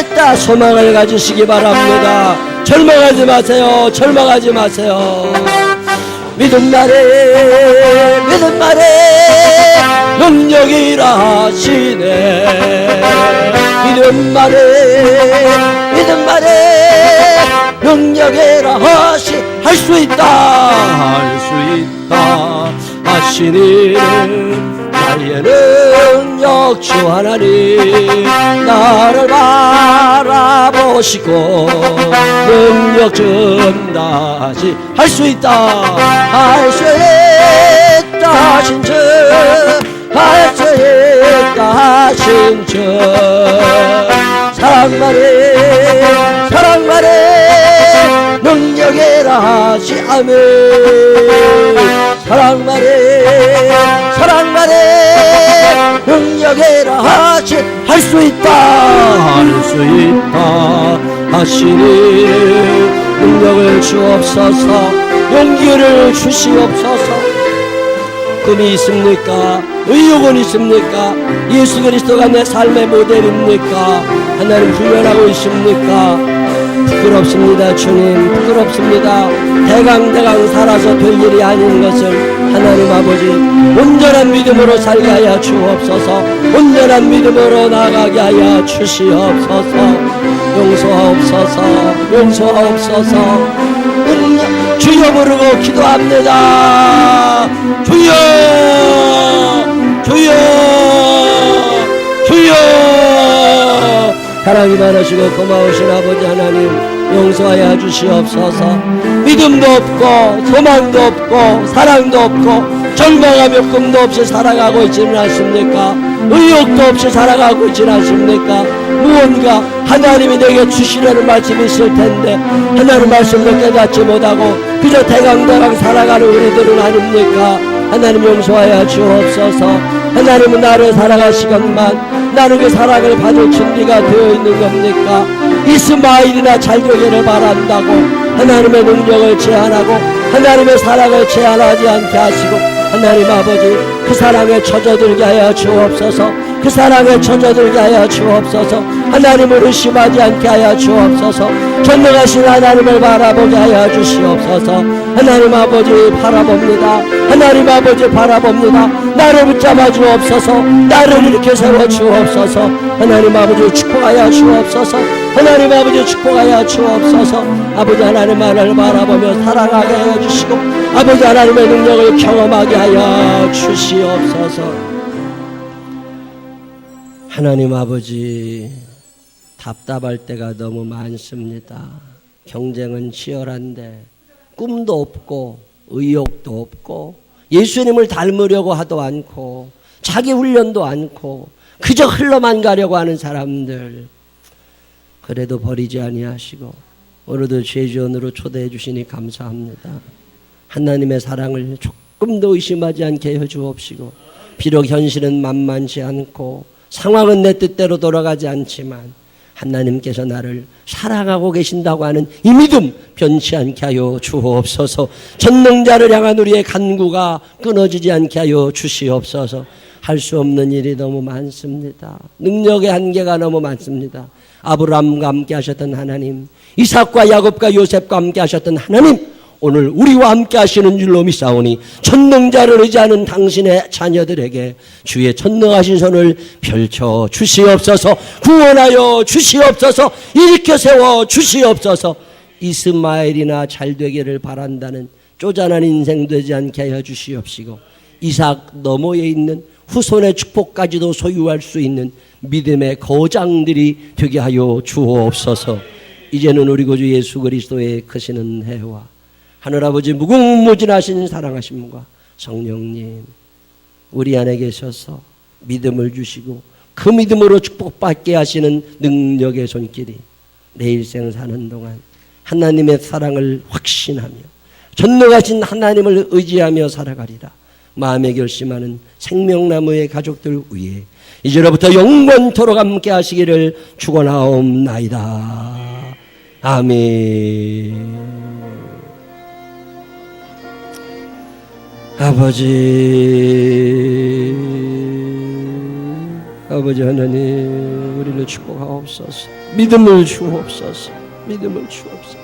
있다 소망을 가지시기 바랍니다. 절망하지 마세요. 절망하지 마세요. 믿음 말에 능력이라 하시네. 믿음 말에 능력이라 할 수 있다 하시는 나의 능력주 하나님 나를 바라보시고 능력 좀 다시 할 수 있다 하신 주 할 수 있다 하신 주 사랑 말에 능력이라 하시 아멘 사랑 말에 능력이라 하시 할 수 있다 하시니 능력을 주옵소서 용기를 주시옵소서. 꿈이 있습니까? 의욕은 있습니까? 예수 그리스도가 내 삶의 모델입니까? 하나님 훈련하고 있습니까? 부끄럽습니다. 주님 부끄럽습니다. 대강 살아서 될 일이 아닌 것을 하나님 아버지 온전한 믿음으로 살게 하여 주옵소서. 온전한 믿음으로 나가게 하여 주시옵소서. 용서하옵소서. 주여 부르고 기도합니다. 주여 사랑이 많으시고 고마우신 아버지 하나님 용서하여 주시옵소서. 믿음도 없고 소망도 없고 사랑도 없고 절망하며 꿈도 없이 살아가고 있지는 않습니까? 의욕도 없이 살아가고 있지는 않습니까? 무언가 하나님이 내게 주시려는 말씀이 있을 텐데 하나님 말씀도 깨닫지 못하고 그저 대강 살아가는 우리들은 아닙니까? 하나님 용서하여 주옵소서. 하나님은 나를 살아가시건만 나는 그 사랑을 받을 준비가 되어 있는 겁니까? 이스마엘이나 잘 되기를 바란다고 하나님의 능력을 제한하고 하나님의 사랑을 제한하지 않게 하시고 하나님 아버지 그 사랑에 젖어들게 하여 주옵소서. 그 사랑에 젖어들게 하여 주옵소서. 하나님을 의심하지 않게 하여 주옵소서. 전능하신 하나님을 바라보게 하여 주시옵소서. 하나님 아버지 바라봅니다. 하나님 아버지 바라봅니다. 나를 붙잡아 주옵소서. 나를 이렇게 세워 주옵소서. 하나님 아버지 축복하여 주옵소서. 하나님 아버지 축복하여 주옵소서. 아버지 하나님만을 바라보며 살아가게 하여 주시고 아버지 하나님의 능력을 경험하게 하여 주시옵소서. 하나님 아버지 답답할 때가 너무 많습니다. 경쟁은 치열한데 꿈도 없고 의욕도 없고 예수님을 닮으려고 하도 않고 자기 훈련도 않고 그저 흘러만 가려고 하는 사람들 그래도 버리지 아니하시고 오늘도 죄지원으로 초대해 주시니 감사합니다. 하나님의 사랑을 조금 더 의심하지 않게 해 주옵시고 비록 현실은 만만치 않고 상황은 내 뜻대로 돌아가지 않지만 하나님께서 나를 사랑하고 계신다고 하는 이 믿음 변치 않게 하여 주옵소서. 전능자를 향한 우리의 간구가 끊어지지 않게 하여 주시옵소서. 할 수 없는 일이 너무 많습니다. 능력의 한계가 너무 많습니다. 아브라함과 함께 하셨던 하나님, 이삭과 야곱과 요셉과 함께 하셨던 하나님, 오늘 우리와 함께 하시는 줄로 믿사오니 전능자를 의지하는 당신의 자녀들에게 주의 전능하신 손을 펼쳐 주시옵소서. 구원하여 주시옵소서. 일으켜 세워 주시옵소서. 이스마엘이나 잘 되기를 바란다는 쪼잔한 인생 되지 않게 하여 주시옵시고 이삭 너머에 있는 후손의 축복까지도 소유할 수 있는 믿음의 거장들이 되게 하여 주옵소서. 이제는 우리 구주 예수 그리스도의 크시는 해와 하늘아버지 무궁무진하신 사랑하심과 성령님 우리 안에 계셔서 믿음을 주시고 그 믿음으로 축복받게 하시는 능력의 손길이 내 일생 사는 동안 하나님의 사랑을 확신하며 전능하신 하나님을 의지하며 살아가리라. 마음에 결심하는 생명나무의 가족들 위에 이제로부터 영원토록 함께 하시기를 축원하옵나이다. 아멘. 아버지 하나님, 우리를 축복하옵소서. 믿음을 주옵소서. 믿음을 주옵소서.